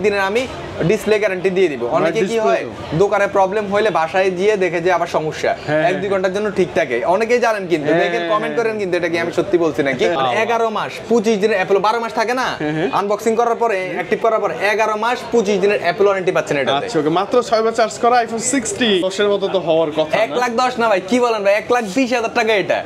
দিনের আমি display guarantee দিয়ে দিব। অনেকে কি হয় দোকানে প্রবলেম হইলে বাসায় গিয়ে দেখে যে আবার সমস্যা 1-2 ঘন্টার জন্য ঠিক থাকে। অনেকেই জানেন কিন্তু দেখেন কমেন্ট করেন কিন্তু এটা কি আমি সত্যি বলছি নাকি? 11 মাস 25 দিনের অ্যাপল 12 মাস থাকে না আনবক্সিং করার পরে অ্যাক্টিভ করার পরে 11 মাস 25 দিনের অ্যাপল ওয়ারেন্টি পাচ্ছেন এটাতে। আচ্ছা ওকে, মাত্র 6 বার চার্জ করা আইফোন 60 10 এর মতো তো হওয়ার কথা। 1,10,000 না ভাই, কি বলেন ভাই, 1,20,000 টাকা এটা।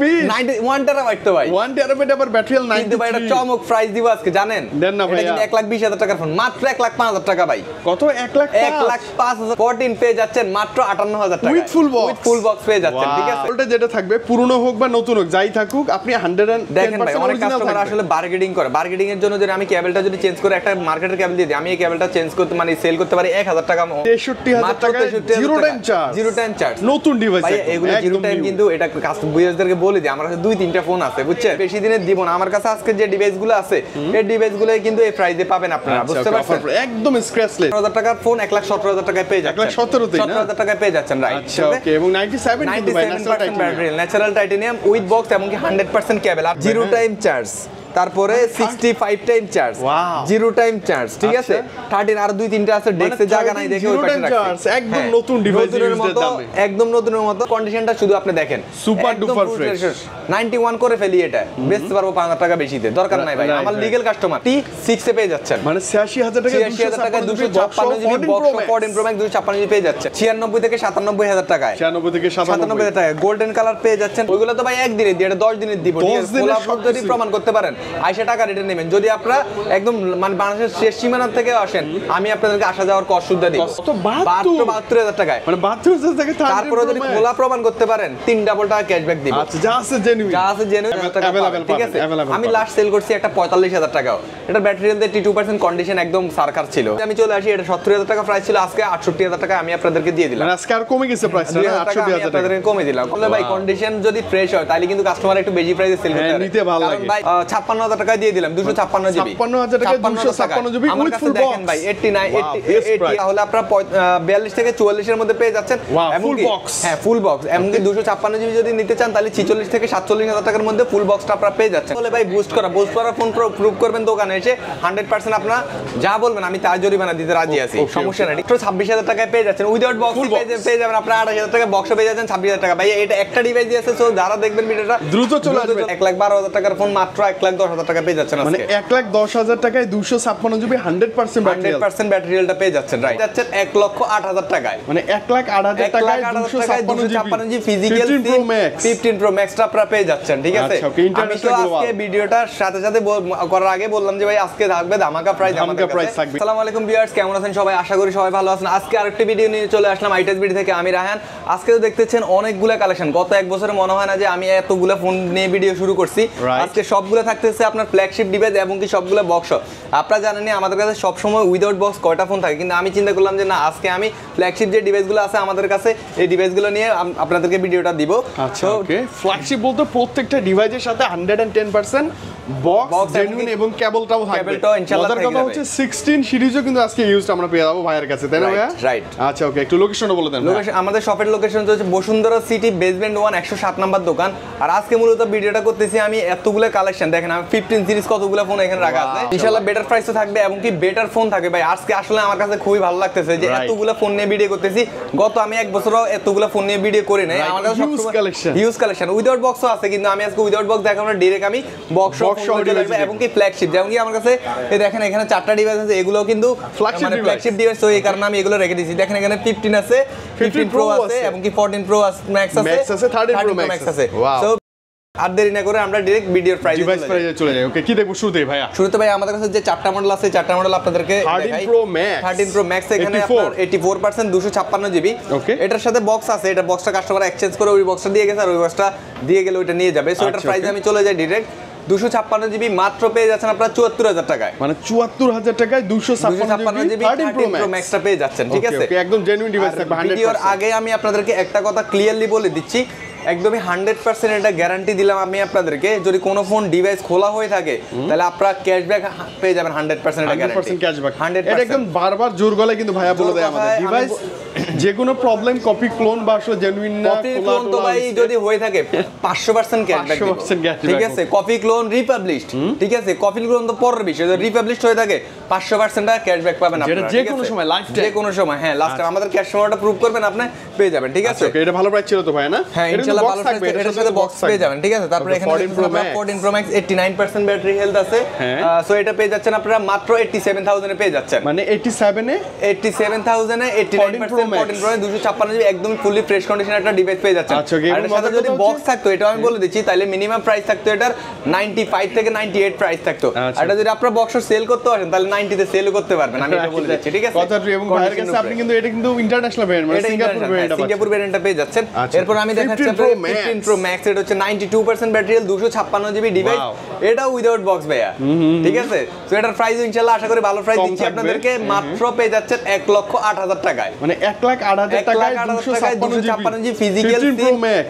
1,20,000 1 টেরাবাইট তো ভাই, 1 টেরাবাইট আবার ব্যাটারি 90। কিন্তু ভাই এটা চমক প্রাইস দিব আজকে জানেন? দেন না ভাই, এটা কিন্তু 1,20,000 টাকার ফোন, মাত্র 1,05,000 টাকা ভাই। কত? 1,05,000 14 পেয়ে যাচ্ছেন মাত্র 58,000 টাকা with full box. With full box পেয়ে যাচ্ছেন, ঠিক আছে? ওটা যেটা থাকবে পুরনো হোক বা নতুন হোক যাই থাকুক আপনি 110% দেখেন ভাই অনেক কাস্টমার আসলে বার্গেনিং করে, বার্গেনিং এর জন্য যদি আমি কেবলটা যদি চেঞ্জ করে একটা মার্কেটের কেবল দিয়ে দিই, আমি এই কেবলটা চেঞ্জ করতে মানে সেল করতে পারি 1,000 টাকা 63,000 টাকা zero time charge. Zero time charge নতুন ডিভাইস ভাই, এগুলো জিরো টাইম কিন্তু এটা কাস্টমারদেরকে বলে দিই, আমার কাছে 2-3টা ফোন আছে বুঝছেন, বেশি দিনে দিব না। আমার কাছে আজকে যে ডিভাইসগুলো আছে এই ডিভাইসগুলোই কিন্তু এই প্রাইসে পাবেন আপনারা, বুঝতে পারছেন? একদম স্ক্র্যাচলেস 17,000 টাকার ফোন 1,17,000 টাকায় পেয়ে যাচ্ছেন। 1,17,000 টাকায় পেয়ে যাচ্ছেন, রাইট? আচ্ছা ওকে, এবং 97% battery natural titanium with box এবং 100% কেবল, আর জিরো টাইম চার্জ, তারপরে 65 time charge, zero time charge, ঠিক আছে? 13 আর 2-3টা আছে, ডেস্কে জায়গা নাই দেখে ওই পাশে রাখছি। একদম নতুন ডিভাইস এর দামে, একদম নতুনের মতো। কন্ডিশনটা শুধু আপনি দেখেন, সুপার ডুপার ফ্রেশ। 91 করে ফেলি, এটা বেচতে পারবো 5,000 টাকা বেশিতে, দরকার নাই ভাই। আমার লিগ্যাল কাস্টমার T6 এ পেয়ে যাচ্ছেন মানে 86,000 টাকা, 86,000 টাকা 256 GB box 14 pro max 256 GB পেয়ে যাচ্ছে 96 থেকে 97,000 টাকায়। 96 থেকে 97,000 টাকা গোল্ডেন কালার পেয়ে যাচ্ছেন। ওইগুলো তো ভাই একদিনে দিয়ে, এটা 10 দিনের দিব, ঠিক আছে? ফুল আপলোড যদি প্রমাণ করতে পারেন আইসা টাকা রেটে নেবেন। যদি আপনারা একদম মানে বাংলাদেশের শেষ সীমানা থেকে আসেন, আমি আপনাদেরকে আসা যাওয়ার কষ্ট সুবিধা দিব 72,000 টাকায়, মানে 72,000 টাকা। তারপরে যদি খোলা প্রমাণ করতে পারেন 3 ডাবল টাকা ক্যাশব্যাক দিব। আচ্ছা যা আছে জেনুইন, যা আছে জেনুইন টাকা পাবেন, ঠিক আছে? আমি লাস্ট সেল করছি একটা 45,000 টাকাও, এটা ব্যাটারি হেলথ 82% কন্ডিশন একদম সারকার ছিল। আমি চলে আসি, এটা 70,000 টাকা প্রাইস ছিল, আজকে 68,000 টাকা আমি আপনাদেরকে দিয়ে দিলাম। মানে আজকে আর কমে গেছে প্রাইস, 68,000 টাকা আপনাদেরকে কমে দিলাম। বললে ভাই কন্ডিশন যদি ফ্রেশ হয় তাহলে কিন্তু কাস্টমার একটু বেশি প্রাইসে সেল করতে পারে, নিতে ভালো লাগে। ভাই 56,000 টাকা দিয়ে দিলাম 256 জিবি, 56,000 টাকা 256 জিবি উইথ ফুল বক্স। দেখেন ভাই 80 তাহলে আপনারা 42 থেকে 44 এর মধ্যে পেয়ে যাচ্ছেন, ফুল বক্স। হ্যাঁ ফুল বক্স, এমনকি 256 জিবি যদি নিতে চান তাহলে 46 থেকে 47,000 টাকার মধ্যে ফুল বক্সটা আপনারা পেয়ে যাচ্ছেন। বলে ভাই বুস্ট করা ফোন প্রুভ করবেন দোকানে এসে 100% আপনারা যা বলবেন আমি তার জরিমানা দিতে রাজি আছি, সমস্যা নাই। একটু 26,000 টাকায় পেয়ে যাচ্ছেন উইদাউট বক্স পেয়ে যাবেন আপনারা 28,000 টাকা, বক্স পেয়ে যাচ্ছেন 26,000 টাকা। ভাই এটা একটা ডিভাইস দিয়েছে, সো যারা দেখবেন ভিডিওটা দ্রুত চলে আসবে। 1,12,000 টাকার ফোন মাত্র 1,10,000 টাকা পেয়ে যাচ্ছেন, মানে 1,10,000 টাকায় 256 জিবি 100% ব্যাটারি হেলথটা পেয়ে যাচ্ছেন, রাইট? যাচ্ছেন 1,08,000 টাকায়, মানে 1,08,000 টাকায় 256 জিবি ফিজিক্যাল 15 প্রো ম্যাক্সটা আপনারা পেয়ে যাচ্ছেন, ঠিক আছে? আমি তো আজকে ভিডিওটার সাথে সাথে করার আগে বললাম যে ভাই আজকে থাকবে ধামাকা প্রাইস আমাদের কাছে। আসসালামু আলাইকুম ভিউয়ার্স, কেমন আছেন সবাই? আশা করি সবাই ভালো আছেন। আজকে আরেকটা ভিডিও নিয়ে চলে আসলাম আইটেস ভিডিও থেকে, আমি রায়হান। আজকে তো দেখতেছেন অনেকগুলা কালেকশন, গত এক বছরে মনে হয় না যে আমি এতগুলা ফোন নিয়ে ভিডিও শুরু করছি। আজকে সবগুলো থাকতেছে আপনার ফ্ল্যাগশিপ ডিভাইস এবং কি সবগুলো বক্স। আপনারা জানেনই আমাদের কাছে সবসময় উইদাউট বক্স কয়টা ফোন থাকে, কিন্তু আমি চিন্তা করলাম যে না আজকে আমি ফ্ল্যাগশিপ যে ডিভাইসগুলো আছে আমাদের কাছে এই ডিভাইসগুলো নিয়ে আপনাদেরকে ভিডিওটা দিব। আচ্ছা ওকে, ফ্ল্যাগশিপ বলতে প্রত্যেকটা ডিভাইসের সাথে 110% বক্স জেনুইন এবং কেবলটাও থাকবে। কেবলটাও ইনশাআল্লাহ থাকবে। কথা হচ্ছে 16 সিরিজও কিন্তু আজকে ইউজড আমরা পেয়ে যাবো ভাইয়ের কাছে, তাই না ভাইয়া? রাইট। আচ্ছা ওকে, একটু লোকেশনটা বলে দেন। লোকেশন আমাদের শপের লোকেশন হচ্ছে বসুন্ধরা সিটি বেসমেন্ট 1 107 নাম্বার দোকান। আর আজকে মূলত ভিডিওটা করতেছি আমি এতগুলো কালেকশন, দেখেন আমি 15 সিরিজ কতগুলো ফোন এখানে রাখা আছে। ইনশাআল্লাহ বেটার প্রাইসে থাকবে এবং কি বেটার ফোন থাকবে। ভাই আজকে আসলে আমার কাছে খুবই ভালো লাগতেছে যে এতগুলো ফোন নিয়ে ভিডিও করতেছি। গত আমি এক বছরও এতগুলো ফোন নিয়ে ভিডিও করি নাই। আমার কাছে হিউজ কালেকশন উইদাউট বক্সও আছে, কিন্তু আমি আজকে উইদাউট বক্স দেখাবো না, ডাইরেক্ট আমি বক্স এবং কি ফ্ল্যাগশিপ, যেমন কি আমার কাছে এই দেখেন এখানে 4টা ডিভাইস আছে, এগুলো কিন্তু ফ্ল্যাগশিপ ডিভাইস, তো এই কারণে আমি এগুলো রেখে দিয়েছি। দেখেন এখানে 15 আছে, 15 প্রো আছে এবং কি 14 প্রো ম্যাক্স আছে, 13 প্রো ম্যাক্স আছে। সো আর দেরি না করে আমরা ডাইরেক্ট ভিডিওর প্রাইসে চলে যাই। ওকে, কি দেখব শুরুতে ভাইয়া? শুরুতে ভাই আমাদের কাছে যে 4টা মডেল আছে, 4টা মডেল আপনাদেরকে দেখাই। 13 প্রো ম্যাক্স এখানে আপনার 84% 256 জিবি। এটার সাথে বক্স আছে, এটা বক্সটা কাস্টমার এক্সচেঞ্জ করে ওই বক্সটা দিয়ে গেছে, আর ওই বক্সটা দিয়ে গেলে ওইটা নিয়ে যাবে। সো এটার প্রাইসে আমি চলে যাই ডাইরেক্ট 256 জিবি মাত্র পেয়ে যাচ্ছেন আপনারা 74,000 টাকায়, মানে 74,000 টাকায় 256 জিবি 13 প্রো ম্যাক্সটা পেয়ে যাচ্ছেন, ঠিক আছে? একদম জেনুইন ডিভাইস থাকবে 100%। ভিডিওর আগে আমি আপনাদেরকে একটা কথা ক্লিয়ারলি বলে দিচ্ছি, একদমই 100% এটা গ্যারান্টি দিলাম আমি আপনাদেরকে, যদি কোনো ফোন ডিভাইস খোলা হয়ে থাকে তাহলে আপনারা ক্যাশব্যাক পেয়ে যাবেন 100% এটা গ্যারান্টি। 100% ক্যাশব্যাক, এটা একদম বারবার জোর গলায় কিন্তু ভাইয়া বলে দেয় আমাদের ডিভাইস যে কোনো প্রবলেম কপি ক্লোন বা আসলে জেনুইন না কপি ক্লোন তো ভাই যদি হয়ে থাকে 500% ক্যাশব্যাক 500% cashback ঠিক আছে কপি ক্লোন রিপাবলিশড ঠিক আছে কপি ক্লোন তো পরের বিষয় যদি রিপাবলিশড হয়ে থাকে 500% টাকা ক্যাশব্যাক পাবেন যেটা আপনারা যে কোনো সময় লাইফ টাইম যে কোনো সময় হ্যাঁ লাস্ট আমাদের ক্যাশ সময়টা প্রুভ করবেন আপনি পেয়ে যাবেন ঠিক আছে ওকে এটা ভালো প্রাইস ছিল তো ভাই না হ্যাঁ ইনশাআল্লাহ ভালো থাকবে এটার সাথে বক্স পেয়ে যাবেন ঠিক আছে তারপরে এখানে 14 Pro Max 89% ব্যাটারি হেলথ আছে সো এটা পেয়ে যাচ্ছেন আপনারা মাত্র 87000 এ পেয়ে যাচ্ছেন মানে 87 এ 87000 এ 89% 14 Pro 256 জিবি একদম ফুলি ফ্রেশ কন্ডিশন একটা ডিভাইস পেয়ে যাচ্ছেন আচ্ছা আর এর সাথে যদি বক্স থাকতো এটা আমি বলে দিচ্ছি তাহলে মিনিমাম প্রাইস থাকতো এটার 95 থেকে 98 প্রাইস থাকতো আর এটা যদি আপনারা বক্স সেল করতে পারেন তাহলে 90 তে সেল করতে পারবেন আমি এটা বলে দিচ্ছি ঠিক আছে কথা এবং ভাইয়ের কাছে আপনি কিন্তু এটা কিন্তু ইন্টারন্যাশনাল ভেরিয়েন্ট মানে সিঙ্গাপুর ভেরিয়েন্টটা পেয়ে যাচ্ছেন এরপর আমি দেখাচ্ছি আপনাদের 15 Pro Max এটা হচ্ছে 92% ব্যাটারি হেলথ 256 জিবি ডিভাইস এটা উইদাউট বক্স ভাইয়া ঠিক আছে সো এটার প্রাইস ইনশাআল্লাহ আশা করি ভালো প্রাইস দিচ্ছি আপনাদেরকে মাত্র পেয়ে যাচ্ছেন 1,08,000 টাকায় মানে 1,08,000 টাকায় 256 জিবি ফিজিক্যাল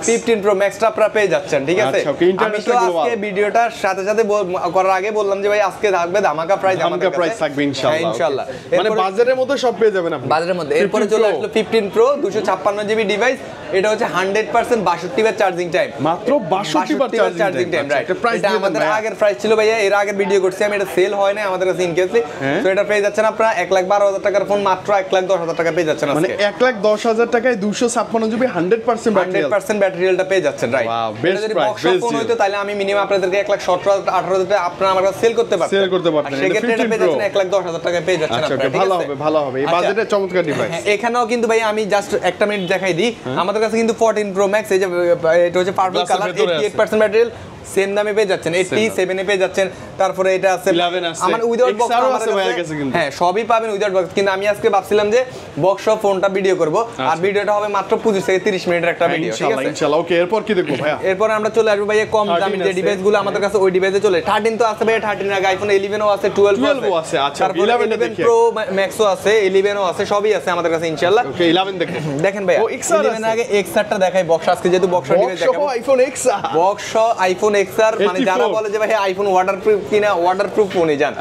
15 Pro Max টা আপনারা পেয়ে যাচ্ছেন ঠিক আছে আমি তো আজকে ভিডিওটার সাথে সাথে করার আগে বললাম যে ভাই আজকে থাকবে ধামাকা প্রাইস থাকবে ইনশাআল্লাহ ইনশাআল্লাহ মানে বাজারের মধ্যে সব পেয়ে যাবেন আপনি বাজারের মধ্যে এরপরে চলে আসলো 15 Pro 256 জিবি ডিভাইস এটা হচ্ছে 100% 62 বার চার্জিং টাইম মাত্র 62 বার চার্জিং টাইম রাইট এটা আমাদের আগের প্রাইস ছিল ভাইয়া এর আগের ভিডিও করছি আমি এটা সেল হয় না আমাদের কাছে ইনকেসলি সো এটা পেয়ে যাচ্ছেন আপনারা 1,12,000 টাকার ফোন মাত্র 1,10,000 টাকা পেয়ে যাচ্ছেন আজকে মানে 1,10,000 টাকায় 256 জিবি 100% ব্যাটারি হেলথটা পেয়ে যাচ্ছেন রাইট এটা যদি বক্স ফোন হইতো তাহলে আমি মিনিমাম আপনাদেরকে 1,17,000 18,000 টাকা আপনারা আমার কাছে সেল করতে পারতেন সেক্ষেত্রে এটা পেয়ে যাচ্ছেন 1,10,000 টাকা পেয়ে যাচ্ছেন আপনারা ভালো হবে এই বাজেটে চমৎকার ডিভাইস এখানেও কিন্তু ভাই আমি জাস্ট একটা মিনিট দেখাই দিই আমাদের কাছে কিন্তু 14 Pro Max এই যে এটা হচ্ছে পার্পল কালার 88% ব্যাটারি সেম দামে পেয়ে যাচ্ছেন 87 এ পেয়ে যাচ্ছেন তারপরে এটা আছে আমার উইদাউট বক্স আছে ভাইয়ের কাছে কিন্তু হ্যাঁ সবই পাবেন উইদাউট বক্স কিন্তু আমি আজকে ভাবছিলাম যে বক্স সহ ফোনটা ভিডিও করব আর ভিডিওটা হবে মাত্র 25 থেকে 30 মিনিটের একটা ভিডিও ঠিক আছে ইনশাআল্লাহ ওকে এরপর কি দেখব ভাইয়া এরপর আমরা চলে আসব ভাইয়া কম দামি যে ডিভাইসগুলো আমাদের কাছে ওই ডিভাইসে চলে 13 তো আছে ভাইয়া 13 আগে আইফোন 11 ও আছে 12 ও আছে আচ্ছা 11 Pro Max ও আছে 11 ও আছে সবই আছে আমাদের কাছে ইনশাআল্লাহ ওকে 11 দেখেন ভাইয়া 11 আগে XR টা দেখাই বক্স আজকে যেহেতু বক্স ডিভাইস দেখাবো iPhone XR box iPhone XR মানে যারা বলে যে ভাই আইফোন ওয়াটারপ্রুফ কিনা ওয়াটারপ্রুফ ফোনই জান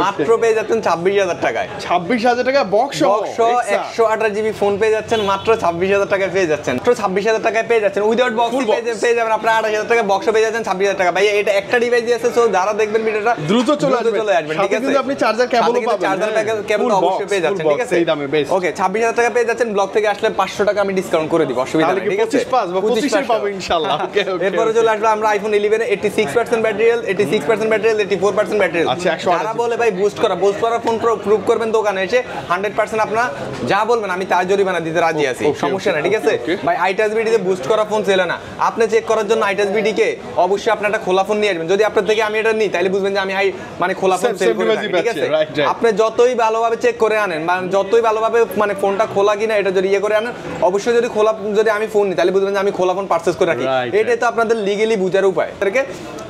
মাত্র পেয়ে যাচ্ছেন 26,000 টাকায় 26,000 টাকা বক্স 128 জিবি ফোন পেয়ে যাচ্ছেন মাত্র 26,000 টাকায় পেয়ে যাচ্ছেন মাত্র 26,000 টাকায় পেয়ে যাচ্ছেন উইদাউট বক্স পেয়ে যাবেন আপনারা 28,000 টাকা বক্স পেয়ে যাচ্ছেন 26,000 টাকা ভাই এটা একটা ডিভাইস আছে সো যারা দেখবেন ভিডিওটা দ্রুত চলে আসবেন ঠিক আছে কিন্তু আপনি চার্জার কেবলও পাবেন চার্জার কেবল অবশ্যই পেয়ে যাচ্ছেন ঠিক আছে এই দামে বেশ ওকে 26,000 টাকা পেয়ে যাচ্ছেন ব্লগ থেকে আসলে 500 টাকা আমি ডিসকাউন্ট করে দিব অসুবিধা নেই ঠিক আছে 25 বা 25 এ পাবো ইনশাআল্লাহ ওকে এরপর চলে আসবে আমরা আইফোন 11 এ 86% battery health 86% battery health 84% battery health আচ্ছা যারা বলে ভাই বুস্ট করা ফোন প্রুভ করবেন দোকানে এসে 100% আপনারা যা বলবেন আমি তার জরিমানা দিতে রাজি আছি সমস্যা না ঠিক আছে ভাই আইটাস বিডি তে বুস্ট করা ফোন ছেলে না আপনি চেক করার জন্য আইটাস বিডি কে অবশ্যই আপনি একটা খোলা ফোন নিয়ে আসবেন যদি আপনার থেকে আমি এটা নিই তাহলে বুঝবেন যে আমি মানে খোলা ফোন সেল করি ঠিক আছে আপনি যতই ভালোভাবে চেক করে আনেন মানে যতই ভালোভাবে মানে ফোনটা খোলা কিনা এটা যদি ইয়ে করে আনেন অবশ্যই যদি আমি ফোন নিই তাহলে বুঝবেন যে আমি খোলা ফোন পারচেজ করে রাখি এটাই তো আপনাদের লিগ্যালি বুঝার উপায় তাদেরকে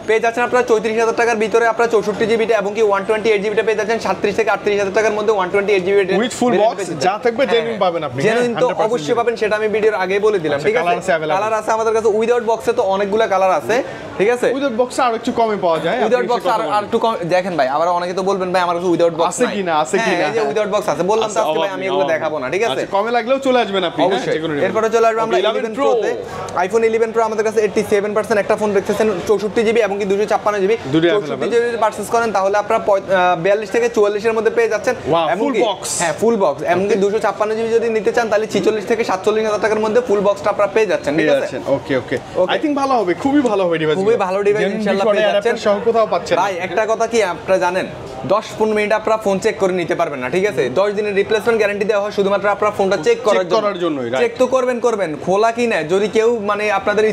পেয়ে যাচ্ছেন আপনারা 34,000 টাকার ভিতরে আপনারা 64 জিবিটা এবং কি 128 জিবিটা পেয়ে যাচ্ছেন 37 থেকে 38,000 টাকার মধ্যে 128 জিবি উইথ ফুল বক্স যা থাকবে জেনুইন পাবেন আপনি জেনুইন তো অবশ্যই পাবেন সেটা আমি ভিডিওর আগে বলে দিলাম ঠিক আছে কালার আছে আমাদের কাছে উইদাউট বক্সে তো অনেকগুলো কালার আছে ঠিক আছে উইদাউট বক্সে আর একটু কমে পাওয়া যায় উইদাউট বক্স আর একটু কম দেখেন ভাই আবার অনেকে তো বলবেন ভাই আমার কাছে উইদাউট বক্স আছে কিনা এই যে উইদাউট বক্স আছে বললাম তো আজকে ভাই আমি এগুলো দেখাবো না ঠিক আছে আচ্ছা কমে লাগলেও চলে আসবেন আপনি অবশ্যই এরপরে চলে আসবে আমরা 11 Pro তে আইফোন 11 Pro আমাদের কাছে 87% একটা ফোন দেখতেছেন 64 জিবি এবং কি 256 জিবি 64 জিবি যদি পারচেজ করেন তাহলে আপনারা 42 থেকে 44 এর মধ্যে পেয়ে যাচ্ছেন এবং কি হ্যাঁ ফুল বক্স এবং কি 256 জিবি যদি নিতে চান তাহলে 46 থেকে 47,000 টাকার মধ্যে ফুল বক্সটা আপনারা পেয়ে যাচ্ছেন ঠিক আছে ওকে ওকে আই থিং ভালো হবে খুবই ভালো হবে ডিভাইস খুবই ভালো ডিভাইস ইনশাআল্লাহ পেয়ে যাচ্ছেন সহ কোথাও পাচ্ছেন ভাই একটা কথা কি আপনারা জানেন 10-15 মিনিট আপনারা ফোন চেক করে নিতে পারবেন না ঠিক আছে 10 দিনের রিপ্লেসমেন্ট গ্যারান্টি দেওয়া হয় শুধুমাত্র আপনারা ফোনটা চেক করার জন্য চেক তো করবেন খোলা কি না যদি কেউ মানে আপনাদের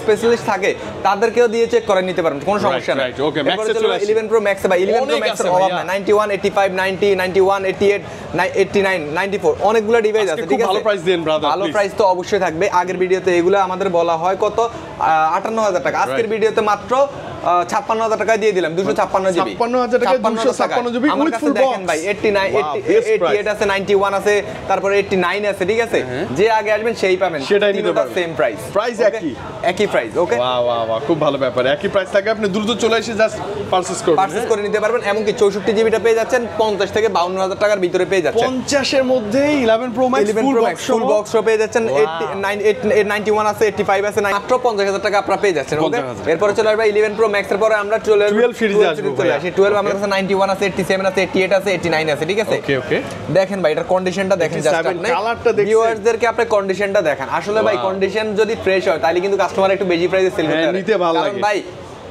স্পেশালিস্ট থাকে তাদেরকেও দিয়ে চেক করে নিতে পারবেন কোনো সমস্যা নাই ওকে ম্যাক্সে চলে 11 Pro Max ভাই 11 Pro Max এর অভাব নাই 91 85 90 91 88 89 94 অনেকগুলো ডিভাইস আছে ঠিক আছে ভালো প্রাইস দেন ব্রাদার ভালো প্রাইস তো অবশ্যই থাকবে আগের ভিডিওতে এগুলো আমাদের বলা হয় কত 58,000 টাকা আজকের ভিডিওতে মাত্র 56,000 টাকা দিয়ে দিলাম 256 জিবি 56,000 টাকায় 256 জিবি আমার উইথ কাছে ফুল দেখেন বক্স ভাই 89 88 আছে 91 আছে তারপরে 89 আছে ঠিক আছে যে আগে আসবেন সেই পাবেন সেটাই নিতে পারবেন সেম প্রাইস প্রাইস একই প্রাইস ওকে বাহ বাহ বাহ খুব ভালো ব্যাপার একই প্রাইস থাকে আপনি দ্রুত চলে এসে জাস্ট পারচেজ করবেন পারচেজ করে নিতে পারবেন এমনকি 64 জিবিটা পেয়ে যাচ্ছেন 50 থেকে 52,000 টাকার ভিতরে পেয়ে যাচ্ছেন 50 এর মধ্যে 11 প্রো ম্যাক্স ফুল বক্স পেয়ে যাচ্ছেন 91 আছে 85 আছে মাত্র 50,000 টাকা আপনারা পেয়ে যাচ্ছেন ওকে এরপরে চলে আসবে 11 প্রো ম্যাক্স এর পরে আমরা 12 সিরিজে আসবো চলে আসি 12 আমাদের কাছে 91 আছে 87 আছে 88 আছে 89 আছে ঠিক আছে ওকে ওকে দেখেন ভাই এটার কন্ডিশনটা দেখেন জাস্ট আপনি কালারটা দেখেন ভিউয়ারদেরকে আপনি কন্ডিশনটা দেখেন আসলে ভাই কন্ডিশন যদি ফ্রেশ হয় তাহলে কিন্তু কাস্টমার একটু বেশি প্রাইসে সেল করতে পারে নিতে ভালো লাগে কারণ ভাই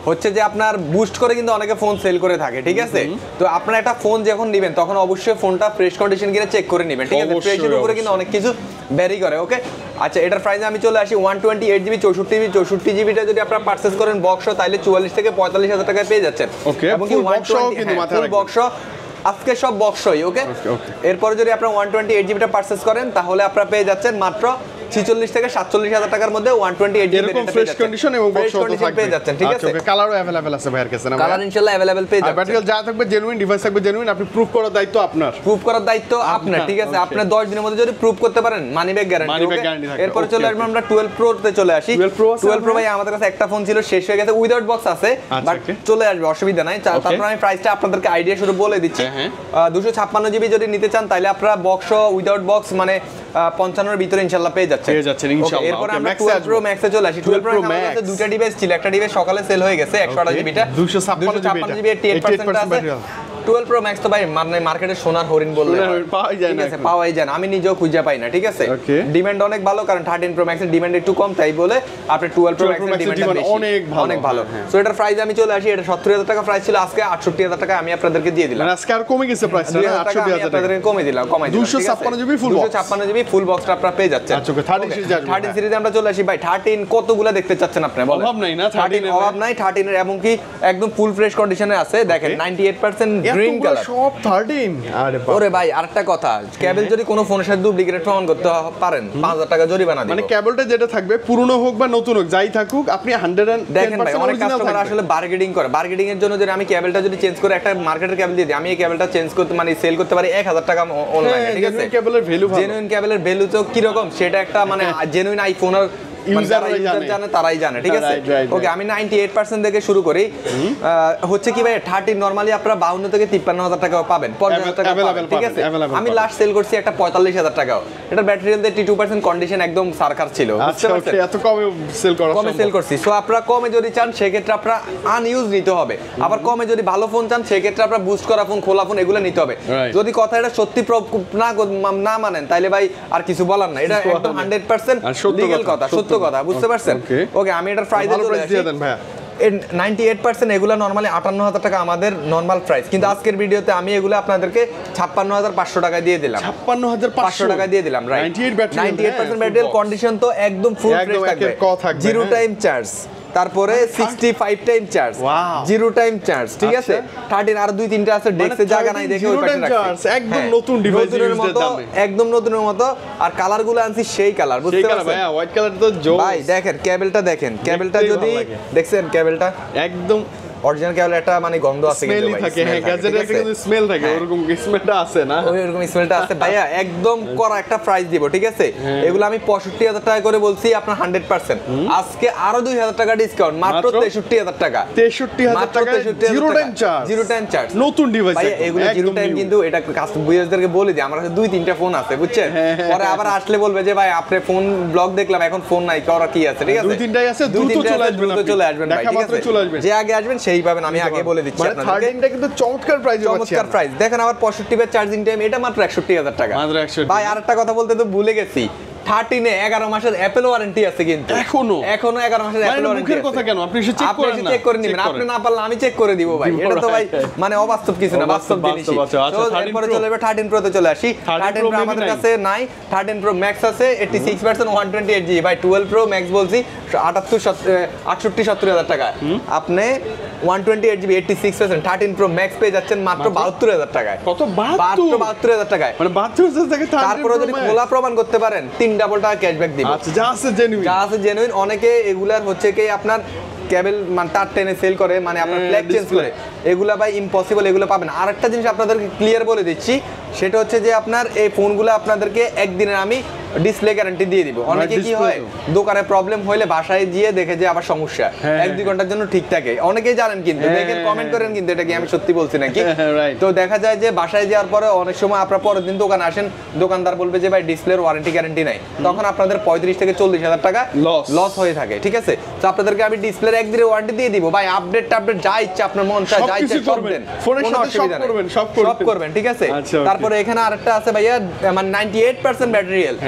হচ্ছে যে আপনার বুস্ট করে কিন্তু অনেকে ফোন সেল করে থাকে ঠিক আছে তো আপনারা একটা ফোন যখন নেবেন তখন অবশ্যই ফোনটা ফ্রেশ কন্ডিশন কিনে চেক করে নেবেন ঠিক আছে ফ্রেশের উপরে কিন্তু অনেক কিছু ভ্যারি করে ওকে আচ্ছা এটার প্রাইসে আমি চলে আসি 128 জিবি 64 জিবিটা যদি আপনারা পারচেজ করেন বক্স তাহলে 44 থেকে 45,000 টাকায় পেয়ে যাচ্ছেন ওকে এবং ফুল বক্সও কিন্তু মাথায় ফুল বক্স আজকে সব বক্সই ওকে এরপরে যদি আপনারা 128 জিবিটা পারচেজ করেন তাহলে আপনারা পেয়ে যাচ্ছেন মাত্র 46 থেকে 47,000 টাকার মধ্যে 128 জিবি এরকম ফ্রেশ কন্ডিশন এবং বক্স পেয়ে যাচ্ছেন ঠিক আছে ওকে কালারও अवेलेबल আছে ভাইয়ের কাছে না কালার ইনশাআল্লাহ अवेलेबल পেয়ে যাবেন ব্যাটারি যা থাকবে জেনুইন ডিভাইস থাকবে জেনুইন আপনি প্রুফ করার দায়িত্ব আপনার প্রুফ করার দায়িত্ব আপনার ঠিক আছে আপনি 10 দিনের মধ্যে যদি প্রুফ করতে পারেন মানি ব্যাক গ্যারান্টি এরপর চলে আসবে আমরা 12 প্রো তে চলে আসি 12 প্রো ভাই আমাদের কাছে একটা ফোন ছিল শেষ হয়ে গেছে উইদাউট বক্স আছে বাট চলে আসবে অসুবিধা নাই তারপর আমি প্রাইসটা আপনাদেরকে আইডিয়া শুরু বলে দিচ্ছি 256 জিবি যদি নিতে চান তাহলে আপনারা বক্স উইদাউট বক্স মানে 55 এর ভিতরে ইনশাআল্লাহ পেয়ে যাচ্ছে ইনশাআল্লাহ এরপর আমরা 12 প্রো ম্যাক্সে চলে আসি 12 প্রো ম্যাক্সে দুটো ডিভাইস ছিল একটা ডিভাইস সকালে সেল হয়ে গেছে 128 জিবিটা 256 জিবি 88% আছে 12 প্রো ম্যাক্স তো ভাই মানে মার্কেটে সোনার হরিণ বললে পাওয়াই যায় না ঠিক আছে পাওয়াই যায় না আমি নিজেও খুঁজে পাই না ঠিক আছে ডিমান্ড অনেক ভালো কারণ 13 প্রো ম্যাক্সের ডিমান্ড একটু কম তাই বলে আপনি 12 প্রো ম্যাক্সের ডিমান্ড অনেক ভালো সো এটার প্রাইস আমি চলে আসি এটা 70000 টাকা প্রাইস ছিল আজকে 68000 টাকা আমি আপনাদেরকে দিয়ে দিলাম আজকে আর কমে গেছে প্রাইসটা 68000 টাকা আপনাদেরকে কমে দিলাম 256 GB full box 256 GB full বক্সটা আপনারা পেয়ে যাচ্ছেন আচ্ছা ওকে 13 সিরিজ আসবে 13 সিরিজে আমরা চলে আসি ভাই 13 কতগুলা দেখতে চাচ্ছেন আপনি বলেন অভাব নাই না 13 অভাব নাই 13 এর এবং কি একদম ফুল ফ্রেশ কন্ডিশনে আছে দেখেন 98% গ্রিন কালার সব 13 আরে বাপ ওরে ভাই আরেকটা কথা কেবল যদি কোনো ফোনের সাথে ডুপ্লিকেট প্রমাণ করতে পারেন 5000 টাকা জরিমানা দিব মানে কেবলটা যেটা থাকবে পুরনো হোক বা নতুন হোক যাই থাকুক আপনি 110% দেখেন ভাই অনেক কাস্টমার আসলে বার্গেনিং করে বার্গেনিং এর জন্য যদি আমি কেবলটা যদি চেঞ্জ করে একটা মার্কেটের কেবল দিয়ে দিই আমি এই কেবলটা চেঞ্জ করতে মানে সেল করতে পারি 1000 টাকা অনলাইনে ঠিক আছে কেবলের ভ্যালু ভালো জেনুইন কেবলের ভ্যালু তো কি রকম সেটা একটা মানে জেনুইন আইফোন আর ইউজার জানে তারাই জানে ঠিক আছে ওকে আমি 98% থেকে শুরু করি হচ্ছে কি ভাই 13 নরমালি আপনারা 52 থেকে 53000 টাকা পাবেন 50000 টাকা পাবেন ঠিক আছে আমি লাস্ট সেল করছি একটা 45000 টাকা এটা ব্যাটারি হেলথে 82% কন্ডিশন একদম সারকার ছিল আচ্ছা ওকে এত কমে সেল করা কমে সেল করছি সো আপনারা কমে যদি চান সেই ক্ষেত্রে আপনারা আনইউজ নিতে হবে আবার কমে যদি ভালো ফোন চান সেই ক্ষেত্রে আপনারা বুস্ট করা ফোন খোলা ফোন এগুলো নিতে হবে যদি কথা এটা সত্যি না মানেন তাইলে ভাই আর কিছু বলার না এটা একদম 100% লিগ্যাল কথা সত্য কথা বুঝতে পারছেন ওকে আমি এটার প্রাইসে চলে আসি দেন ভাইয়া 98% এগুলা নরমালি 58000 টাকা আমাদের নরমাল প্রাইস কিন্তু আজকের ভিডিওতে আমি এগুলো আপনাদেরকে 56500 টাকা দিয়ে দিলাম 56500 টাকা দিয়ে দিলাম রাইট 98% ব্যাটারি কন্ডিশন তো একদম ফুল ফ্রেশ থাকবে জিরো টাইম চার্জ তারপরে 65 time charge zero time charge ঠিক আছে 13 আর দুই তিনটা আছে ডেস্কে জায়গা নাই দেখে ওই পাশে রাখছি একদম নতুন ডিভাইসের দামে একদম নতুনের মতো আর কালারগুলো আনছি সেই কালার বুঝতে পারছেন ভাই হোয়াইট কালার তো জোস ভাই দেখেন কেবলটা দেখেন কেবলটা যদি দেখছেন কেবলটা একদম অরিজিনাল কেবল একটা মানে গন্ধ আছে কিন্তু ভাই থাকে হ্যাঁ গ্যাজেটের একটা কিন্তু স্মেল থাকে ওরকম স্মেলটা আছে না ওইরকম স্মেলটা আছে ভাইয়া একদম করা একটা প্রাইস দিব ঠিক আছে এগুলো আমি 65000 টাকা করে বলছি আপনার 100% আজকে আরো 2000 টাকা ডিসকাউন্ট মাত্র 63000 টাকা 63000 টাকা জিরো টাইম চার্জ নতুন ডিভাইস ভাই এগুলো জিরো টাইম কিন্তু এটা কাস্টমার ইউজারদেরকে বলে দিই আমার কাছে দুই তিনটা ফোন আছে বুঝছেন পরে আবার আসলে বলবে যে ভাই আপনি ফোন ব্লগ দেখলাম এখন ফোন নাই করা কি আছে ঠিক আছে দুই তিনটাই আছে দ্রুত চলে আসবেন ভাই ঠিক আছে যে আগে আসবেন সেই পাবেন আমি আগে বলে দিচ্ছি আপনাদেরকে 13টা কিন্তু চমৎকার প্রাইসে পাচ্ছেন চমৎকার প্রাইস দেখেন আমার 65 এর চার্জিং টাইম এটা মাত্র 61000 টাকা মাত্র 61 ভাই আরেকটা কথা বলতে তো ভুলে গেছি 13 এ 11 মাসের অ্যাপল ওয়ারেন্টি আছে কিন্তু এখনো 11 মাসের অ্যাপল ওয়ারেন্টি মুখের কথা কেন আপনি চেক করেন না চেক করে নেবেন আপনি না পারলে আমি চেক করে দিব ভাই এটা তো ভাই মানে অবাস্তব কিছু না বাস্তব জিনিস তো এরপরে চলে যাবে 13 প্রো তে চলে আসি 13 প্রো আমাদের কাছে নাই 13 প্রো ম্যাক্স আছে 86% 128 জিবি ভাই 12 প্রো ম্যাক্স বলছি 68-70000 টাকা আপনি 128 জিবি 86% 13 প্রো ম্যাক্স পেয়ে যাচ্ছেন মাত্র 72000 টাকায় কত 72000 টাকায় মানে 72000 টাকা তারপরে যদি খোলা প্রমাণ করতে পারেন 3 ডাবল টাকা ক্যাশব্যাক দিব আচ্ছা যা আছে জেনুইন অনেকে এগুলার হচ্ছে কি আপনার কেবল মানে তার টেনে সেল করে, মানে আপনার ফ্ল্যাগ চেঞ্জ করে, এগুলা ভাই ইম্পসিবল, এগুলো পাবেন। আর একটা জিনিস আপনাদেরকে ক্লিয়ার বলে দিচ্ছি, সেটা হচ্ছে যে আপনার এই ফোনগুলো আপনাদেরকে একদিনের আমি ডিসপ্লে গ্যারান্টি দিয়ে দিব। অনেকে কি হয় দোকানে প্রবলেম হইলে বাসায় গিয়ে দেখে যে আবার সমস্যা, 1-2 ঘন্টার জন্য ঠিক থাকে, অনেকেই জানেন কিন্তু দেখেন কমেন্ট করেন কিন্তু এটা কি আমি সত্যি বলছি নাকি। তো দেখা যায় যে বাসায় যাওয়ার পরে অনেক সময় আপনারা পরের দিন দোকানে আসেন, দোকানদার বলবে যে ভাই ডিসপ্লের ওয়ারেন্টি গ্যারান্টি নাই, তখন আপনাদের 35 থেকে 40 হাজার টাকা লস হয়ে থাকে, ঠিক আছে। তো আপনাদেরকে আমি ডিসপ্লের একদিনের ওয়ারেন্টি দিয়ে দিব ভাই, আপডেট যা ইচ্ছা আপনার মন চায় যা ইচ্ছা সব দেন, কোনো অসুবিধা নেই, সব করবেন, ঠিক আছে। তারপরে এখানে আরেকটা আছে ভাইয়া, মানে 98% ব্যাটারি হেলথ,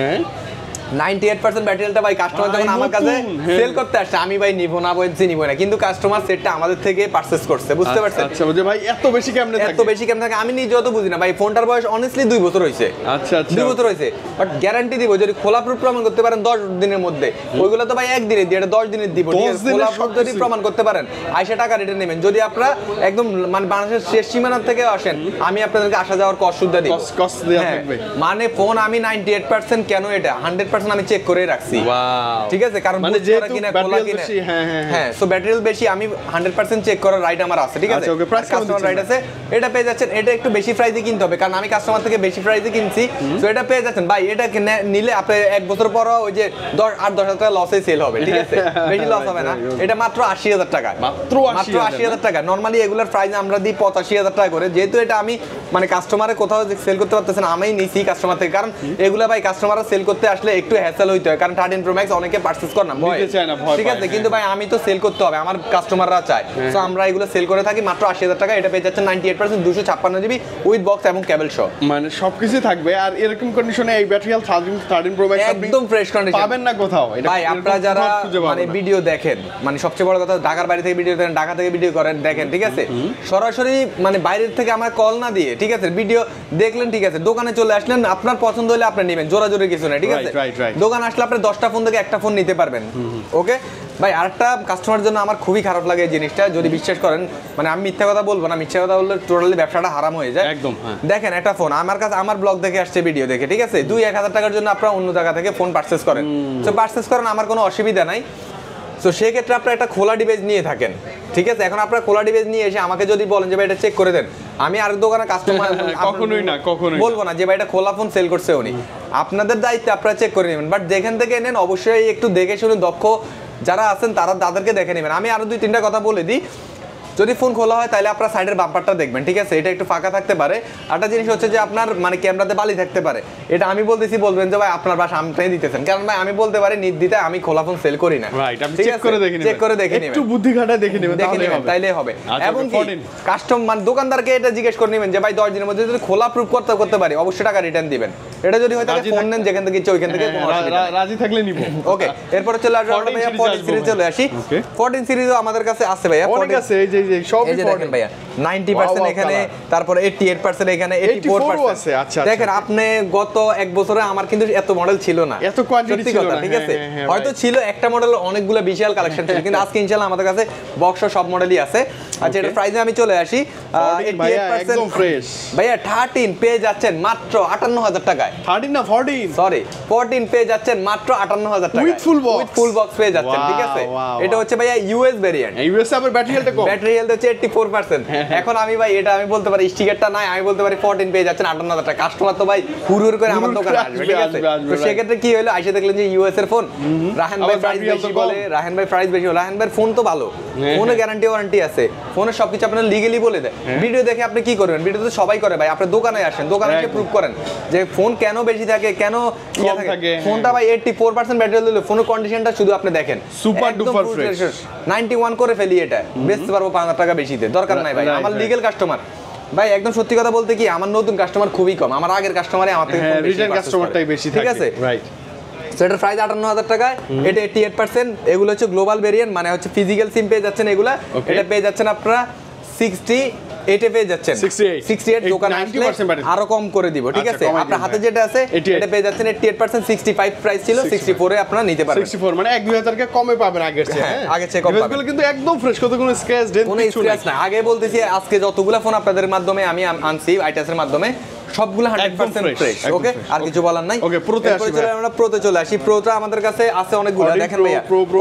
98% ব্যাটারিটা ভাই কাস্টমার যখন আমার কাছে সেল করতে আসছে, আমি ভাই নিব না বলছি নিব না, কিন্তু কাস্টমার সেটটা আমাদের থেকে পারচেজ করছে, বুঝতে পারছেন। আচ্ছা বুঝে ভাই এত বেশি কেমনে থাকে, এত বেশি কেমনে থাকে আমি নিজেও তো বুঝি না ভাই। ফোনটার বয়স অনেস্টলি 2 বছর হইছে। আচ্ছা 2 বছর হইছে, বাট গ্যারান্টি দিব যদি খোলা প্রুফ প্রমাণ করতে পারেন 10 দিনের মধ্যে, ওইগুলো তো ভাই একদিনে দিয়ে এটা 10 দিনের দিব, ঠিক আছে। খোলা প্রুফ যদি প্রমাণ করতে পারেন আইসা টাকা রিটার্ন নেবেন। যদি আপনারা একদম মানে বাংলাদেশের শেষ সীমানা থেকে আসেন, আমি আপনাদেরকে আসা যাওয়ার কষ্ট সুবিধা দিব, কষ্ট দেয়া থাকবে। মানে ফোন আমি 98% কেন এটা 100% আমি চেক করে রাখছি, ঠিক আছে। কারণ মানে যেহেতু ব্যাটারি বেশি, হ্যাঁ সো ব্যাটারি বেশি, আমি 100% চেক করার রাইট আমার আছে, ঠিক আছে। কাস্টমার রাইট আছে, এটা পেয়ে যাচ্ছেন। এটা একটু বেশি প্রাইসে কিনতে হবে, কারণ আমি কাস্টমার থেকে বেশি প্রাইসে কিনছি, সো এটা পেয়ে যাচ্ছেন ভাই। এটা নিলে আপনি 1 বছর পর ওই যে 10 হাজার টাকা লসে সেল হবে, ঠিক আছে, বেশি লস হবে না। এটা মাত্র 80,000 টাকা, মাত্র 80,000 টাকা। নরমালি এগুলার প্রাইস আমরা দিই 85,000 টাকা করে, যেহেতু এটা আমি মানে কাস্টমারে কোথাও সেল করতে পারতেছেন, আমি নিছি কাস্টমার থেকে, কারণ এগুলা ভাই কাস্টমাররা সেল করতে আসলে একটু হ্যাসেল হইতে হয়, কারণ 13 Pro Max অনেকে পারচেজ করে না, ভয়, ঠিক আছে। কিন্তু ভাই আমি তো সেল করতে হবে, আমার কাস্টমাররা চায়, সো আমরা এগুলো সেল করে থাকি মাত্র 80,000 টাকা। এটা পেয়ে যাচ্ছেন 98% 256 জিবি উইথ বক্স এবং কেবল সহ, মানে সবকিছু থাকবে। আর এরকম কন্ডিশনে এই ব্যাটারি হেলথ 13 Pro Max একদম ফ্রেশ কন্ডিশন পাবেন না কোথাও। ভাই আপনারা যারা মানে ভিডিও দেখেন, মানে সবচেয়ে বড় কথা ঢাকার বাইরে থেকে ভিডিও দেখেন, ঢাকা থেকে ভিডিও করেন দেখেন, ঠিক আছে, সরাসরি মানে বাইরের থেকে আমার কল না দিয়ে, ঠিক আছে, ভিডিও দেখলেন, ঠিক আছে, দোকানে চলে আসলেন, আপনার পছন্দ হলে আপনি নেবেন, জোরাজোরি কিছু না, ঠিক আছে। দোকান আসলে আপনি 10টা ফোন থেকে একটা ফোন নিতে পারবেন, ওকে ভাই। আরেকটা কাস্টমার জন্য আমার খুবই খারাপ লাগে এই জিনিসটা, যদি বিশ্বাস করেন, মানে আমি মিথ্যা কথা বলবো না, মিথ্যা কথা বললে টোটালি ব্যবসাটা হারাম হয়ে যায় একদম। দেখেন একটা ফোন আমার কাছে, আমার ব্লগ দেখে আসছে, ভিডিও দেখে, ঠিক আছে, 2-1 হাজার টাকার জন্য আপনারা অন্য জায়গা থেকে ফোন পারচেজ করেন, তো পারচেজ করেন, আমার কোনো অসুবিধা নাই। তো সেই ক্ষেত্রে আপনারা একটা খোলা ডিভাইস নিয়ে থাকেন, ঠিক আছে। এখন আপনারা খোলা ডিভাইস নিয়ে এসে আমাকে যদি বলেন যে ভাই এটা চেক করে দেন, আমি আর দোকানে কাস্টমার কখনোই না বলবো না যে ভাই এটা খোলা ফোন সেল করছে উনি, আপনাদের দায়িত্বে আপনারা চেক করে নেবেন। বাট যেখান থেকে নেন অবশ্যই একটু দেখে শুনে দক্ষ যারা আছেন তাদেরকে দেখে নেবেন। আমি আরো 2-3টা কথা বলে দিই, যদি ফোন খোলা হয় তাহলে আপনার সাইডের বাম্পারটা দেখবেন, ঠিক আছে, এটা একটু ফাঁকা থাকতে পারে। একটা জিনিস হচ্ছে যে আপনার মানে ক্যামেরাতে বালি থাকতে পারে, এটা আমি বলতেছি, বলবেন যে ভাই আপনার বাসা আপনি দিতেছেন, কারণ ভাই আমি বলতে পারি নির্দিতে আমি খোলা ফোন সেল করি না, চেক করে দেখে নেবেন, একটু বুদ্ধি খাটায় দেখে নেবেন, তাইলে হবে। এবং কি কাস্টমার মানে দোকানদারকে এটা জিজ্ঞেস করে নেবেন যে ভাই 10 দিনের মধ্যে যদি খোলা প্রুফ করতে পারি অবশ্যই টাকা রিটার্ন দিবেন। এটা যদি হয় তাহলে ফোন নেন যেখান থেকে ইচ্ছে ওইখান থেকে, রাজি থাকলে নিব, ওকে। এরপরে চলে আসবে আমরা ভাইয়া 14 সিরিজ চলে আসি। 14 সিরিজও আমাদের কাছে আছে ভাইয়া, অনেক আছে, এই যে সব দেখেন ভাইয়া 90% এখানে, তারপরে 88% এখানে, 84% আছে। আচ্ছা দেখেন আপনি গত 1 বছরে আমার কিন্তু এত মডেল ছিল না, এত কোয়ান্টিটি ছিল না, ঠিক আছে, হয়তো ছিল একটা মডেল অনেকগুলো বিশাল কালেকশন ছিল, কিন্তু আজকে ইনশাআল্লাহ আমাদের কাছে বক্স সব মডেলই আছে। আচ্ছা এটা প্রাইসে আমি চলে আসি, 88% একদম ফ্রেশ ভাইয়া 13 পেয়ে যাচ্ছেন মাত্র 58,000 টাকায়। 13 না 14, সরি 14 পেয়ে যাচ্ছেন মাত্র 58,000 টাকায় উইথ ফুল বক্স পেয়ে যাচ্ছেন, ঠিক আছে। এটা হচ্ছে ভাইয়া ইউএস ভেরিয়েন্ট, ইউএস আবার ব্যাটারি হেলথ কম, ব্যাটারি হেলথ হচ্ছে 84%। এখন আমি ভাই এটা আমি বলতে পারি স্টিকারটা নাই, আমি বলতে পারি 14 পেয়ে যাচ্ছেন 58,000 টাকা। কাস্টমার তো ভাই হুড় করে আমার দোকানে আসবে, ঠিক আছে। তো সেক্ষেত্রে কি হলো, আইসা দেখলেন যে ইউএস এর ফোন, রাহান ভাই প্রাইস বেশি বলে, রাহান ভাই প্রাইস বেশি, রাহান ভাই ফোন তো ভালো, ফোনে গ্যারান্টি ওয়ারেন্টি আছে, ফোনের সবকিছু আপনার লিগ্যালি বলে দেয়। ভিডিও দেখে আপনি কি করবেন, ভিডিও তো সবাই করে ভাই, আপনি দোকানে আসেন, দোকানে এসে প্রুফ করেন যে ফোন কেন বেশি থাকে, কেন কম থাকে। ফোনটা ভাই 84% ব্যাটারি দিলে ফোনের কন্ডিশনটা শুধু আপনি দেখেন, সুপার ডুপার ফ্রেশ, 91 করে ফেলি, এটা বেচতে পারবো 5,000 টাকা বেশিতে, দরকার নাই ভাই। আমার লিগ্যাল কাস্টমার ভাই, একদম সত্যি কথা বলতে কি আমার নতুন কাস্টমার খুবই কম, আমার আগের কাস্টমারে আমার থেকে রিটার্ন কাস্টমারটাই বেশি থাকে, ঠিক আছে, রাইট। সেটার প্রাইস 58,000 টাকায়, এটা 88%। এগুলো হচ্ছে গ্লোবাল ভেরিয়েন্ট, মানে হচ্ছে ফিজিক্যাল সিম পেয়ে যাচ্ছেন এগুলা, এটা পেয়ে যাচ্ছেন আপনারা 68 পেয়ে যাচ্ছেন, 68 দোকানে আসলে আরো কম করে দিব, ঠিক আছে। আপনার হাতে যেটা আছে এটা পেয়ে যাচ্ছেন 88%, 65 প্রাইস ছিল, 64 এ আপনারা নিতে পারবেন, 64 মানে 1-2,000 টাকা কমে পাবেন আগের চেয়ে, হ্যাঁ আগের চেয়ে কম পাবেন, কিন্তু একদম ফ্রেশ, কত কোনো স্ক্র্যাচ ডেন্ট কিছু না। আগে বলতেছি আজকে যতগুলা ফোন আপনাদের মাধ্যমে আমি আনছি আইটাসের মাধ্যমে, সবগুলো 100% ফ্রেশ। ওকে, আর কিছু বলার নাই। ওকে, প্রোতে আসি চলে আমরা প্রোতে চলে আসি। প্রোটা আমাদের কাছে আছে অনেকগুলো, দেখেন ভাইয়া 14 প্রো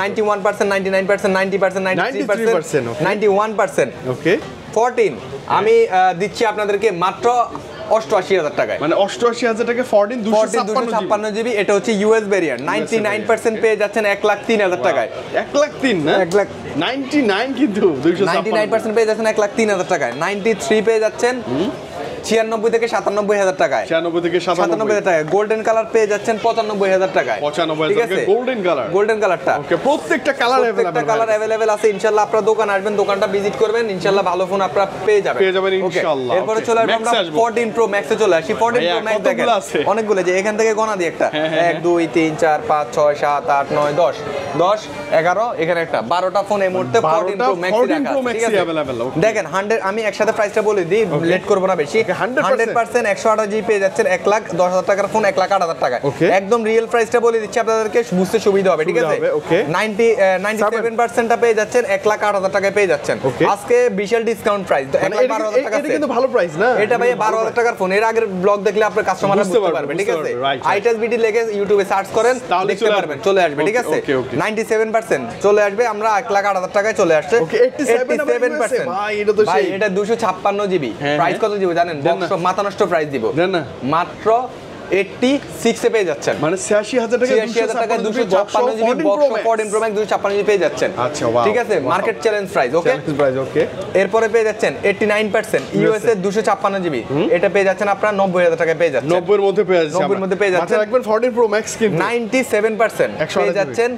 91%, 99%, 90%, 93%, 91%। ওকে, 14 আমি দিচ্ছি আপনাদেরকে মাত্র 88,000 টাকায়। মানে 88,000 টাকা 14 256 জিবি। এটা হচ্ছে ইউএস ভেরিয়েন্ট। 99% পেয়ে যাচ্ছেন 1,03,000 টাকায়। 1,03,000 না, 99 কিন্তু 99% পেয়ে যাচ্ছেন 1,03,000 টাকায়। 93 পেয়ে যাচ্ছেন 96 থেকে 97,000 টাকায়। 96 থেকে 97,000 টাকায়। গোল্ডেন কালার পেয়ে যাচ্ছেন 95,000 টাকায়। 95,000 টাকা গোল্ডেন কালার। গোল্ডেন কালারটা ওকে, প্রত্যেকটা কালার প্রত্যেকটা কালার अवेलेबल আছে। ইনশাআল্লাহ আপনারা দোকান আসবেন, দোকানটা ভিজিট করবেন, ইনশাআল্লাহ ভালো ফোন আপনারা পেয়ে যাবেন ইনশাআল্লাহ। এরপর চলে আসবো আমরা 14 প্রো ম্যাক্সে চলে আসি। 14 প্রো ম্যাক্স দেখেন অনেকগুলো, যে এখান থেকে গোনা দিই একটা 1 2 3 4 5 6 7 8 9 10 10 11 এখানে একটা 12টা ফোন এই মুহূর্তে 14 প্রো ম্যাক্স রাখা আছে। ঠিক আছে, দেখেন 100 আমি একসাথে প্রাইসটা বলে দিই, লেট করব না বেশি। 100% 128 জিবি পেয়ে যাচ্ছেন 1,10,000 টাকার ফোন 1,08,000 টাকায়। একদম রিয়েল প্রাইসটা বলে দিচ্ছি আপনাদেরকে, বুঝতে সুবিধা হবে। ঠিক আছে, 97% টা পেয়ে যাচ্ছেন 1,08,000 টাকায় পেয়ে যাচ্ছেন। আজকে বিশাল ডিসকাউন্ট প্রাইস 1,12,000 টাকা। এটা কিন্তু ভালো প্রাইস না, এটা ভাই 12,000 টাকার ফোন। এর আগের ব্লগ দেখলে আপনার কাস্টমাররা বুঝতে পারবে। ঠিক আছে, আইটাস বিডি লিখে ইউটিউবে সার্চ করেন, দেখতে পারবেন, চলে আসবে। ঠিক আছে, 97% চলে আসবে। আমরা 1,08,000 টাকায় চলে আসছে। 87% ভাই এটা 256 জিবি। প্রাইস কত দিব জানেন? বক্স মাথা নষ্ট প্রাইস দিব মাত্র 86 এ পেয়ে যাচ্ছেন। মানে 86,000 টাকা 256 GB box 14 pro max 256 GB পেয়ে যাচ্ছেন। আচ্ছা, ওয়াও, ঠিক আছে, মার্কেট চ্যালেঞ্জ প্রাইস। ওকে, ওকে। এরপরে পেয়ে যাচ্ছেন 89% ইউএস এ 256 জিবি। এটা পেয়ে যাচ্ছেন আপনারা 90,000 টাকায় পেয়ে যাচ্ছেন। 90 এর মধ্যে পেয়ে যাচ্ছেন। 90 এর মধ্যে পেয়ে যাচ্ছেন। মাত্র রাখবেন 14 প্রো ম্যাক্স কিন্তু 97% পেয়ে যাচ্ছেন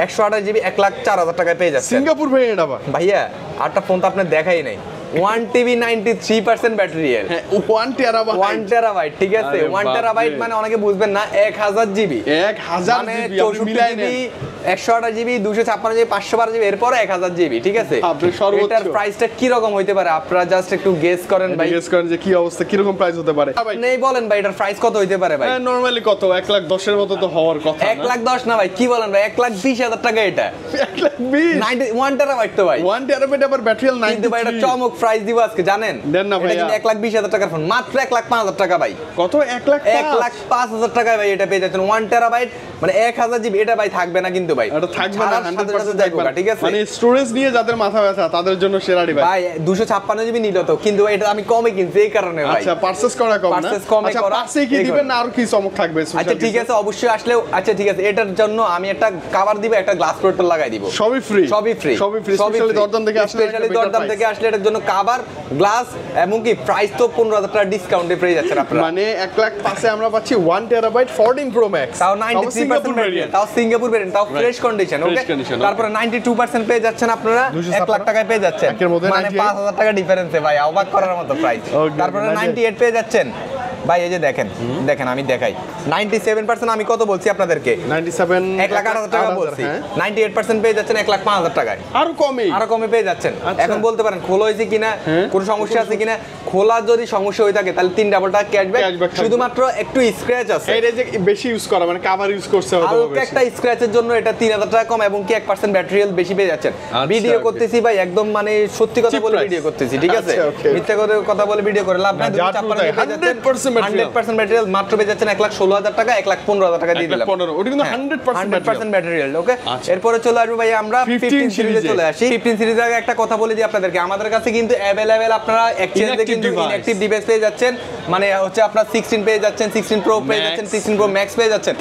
128 জিবি 1,04,000 টাকায় পেয়ে যাচ্ছেন। সিঙ্গাপুর ভেরিয়েন্ট আবার ভাইয়া আটটা ফোন তো আপনি দেখাই নাই। 1 টিবি 93% ব্যাটারি এর। 1 টেরাবাইট 1 টেরাবাইট। ঠিক আছে, 1 টেরাবাইট মানে অনেকে বুঝবেন না 1000 জিবি। 1000 জিবি আপনি মিলাই নেন। 128 জিবি 256 জিবি 512 জিবি এরপর 1000 জিবি। ঠিক আছে, আপনি সর্বোচ্চ এটার প্রাইসটা কি রকম হইতে পারে আপনারা জাস্ট একটু গেস করেন ভাই। গেস করেন যে কি অবস্থা, কি রকম প্রাইস হতে পারে। নেই বলেন ভাই, এটার প্রাইস কত হইতে পারে ভাই? নরমালি কত 1,10,000 এর মতো তো হওয়ার কথা। 1,10,000 না ভাই, কি বলেন ভাই? 1,20,000 টাকা এটা। 1,20,000 1 টেরাবাইট তো ভাই। 1 টেরাবাইট আবার ব্যাটারি 90। কিন্তু ভাই এটা চমক প্রাইস দিব আজকে জানেন। দেন না ভাই, এটা কিন্তু 1,20,000 টাকার ফোন, মাত্র 1,05,000 টাকা ভাই। কত? 1,05,000 টাকায় ভাই এটা পেয়ে যাচ্ছেন। 1 টেরাবাইট মানে 1000 জিবি। এটা ভাই থাকবে না কিন্তু ভাই, এটা থাকবে না 100% যাইবো। ঠিক আছে, মানে স্টোরেজ নিয়ে যাদের মাথা ব্যথা তাদের জন্য সেরা ডিভাইস ভাই। 256 জিবি নিল তো, কিন্তু এটা আমি কমে কিনছি এই কারণে ভাই। আচ্ছা, পারচেজ করা কম না? পারচেজ কমে আচ্ছা, করা। পাশে কি দিবেন না আর কি চমক থাকবে? আচ্ছা ঠিক আছে, অবশ্যই আসলে। আচ্ছা ঠিক আছে, এটার জন্য আমি একটা কভার দিব, একটা গ্লাস প্রোটেক্টর লাগাই দিব। সবই ফ্রি, সবই ফ্রি, স্পেশালি দরদাম থেকে আসলে, স্পেশালি দরদাম থেকে আসলে এটার জন্য কভার, গ্লাস এবং কি প্রাইস তো 15,000 টাকা ডিসকাউন্টে পেয়ে যাচ্ছেন আপনারা। মানে 1,05,000 আমরা পাচ্ছি 1 টেরাবাইট 14 প্রো ম্যাক্স, তাও 93% ভেরিয়েন্ট, তাও সিঙ্গাপুর ভেরিয়েন্ট, তাও ফ্রেশ কন্ডিশন। ওকে, তারপরে 92% পেয়ে যাচ্ছেন আপনারা 1 লাখ টাকায় পেয়ে যাচ্ছেন। মানে 5,000 টাকা ডিফারেন্সে ভাই, অবাক করার মতো প্রাইস। তারপরে 98 পেয়ে যাচ্ছেন ভাই। এই যে দেখেন, দেখেন আমি দেখাই 97% আমি কত বলছি আপনাদেরকে? 97 1,08,000 টাকা বলছি। 98% পেয়ে যাচ্ছেন 1,05,000 টাকায়। আরো কমে পেয়ে যাচ্ছেন। এখন বলতে পারেন খোলা হয়েছে কিনা, কোনো সমস্যা আছে কিনা। খোলা যদি সমস্যা হয়ে থাকে তাহলে 3 ডাবল টাকা ক্যাশব্যাক, শুধুমাত্র একটু স্ক্র্যাচ আছে। এটা যে বেশি ইউজ করা মানে কভার ইউজ করছে হয়তো হালকা একটা স্ক্র্যাচের জন্য এটা 3,000 টাকা কম এবং কি 1% ব্যাটারি হেলথ বেশি পেয়ে যাচ্ছেন। ভিডিও করতেছি ভাই, একদম মানে সত্যি কথা বলে ভিডিও করতেছি। ঠিক আছে, মিথ্যা কথা বলে ভিডিও করে লাভ নাই। 100% ব্যাটারি হেলথ মাত্র পেয়ে যাচ্ছেন 1,16,000 টাকা, 1,15,000 টাকা দিয়ে দিলাম। 15 ওটা কিন্তু 100% ব্যাটারি হেলথ। ওকে, এরপরে চলে আসবে ভাই আমরা 15 সিরিজে চলে আসি। 15 সিরিজের আগে একটা কথা বলে দিই আপনাদেরকে, আমাদের কাছে কিন্তু अवेलेबल আপনারা এক্সচেঞ্জে কিন্তু ইনঅ্যাকটিভ ডিভাইস পেয়ে যাচ্ছেন। মানে হচ্ছে আপনারা 16 পেয়ে যাচ্ছেন, 16 প্রো পেয়ে যাচ্ছেন, 16 প্রো ম্যাক্স পেয়ে যাচ্ছেন।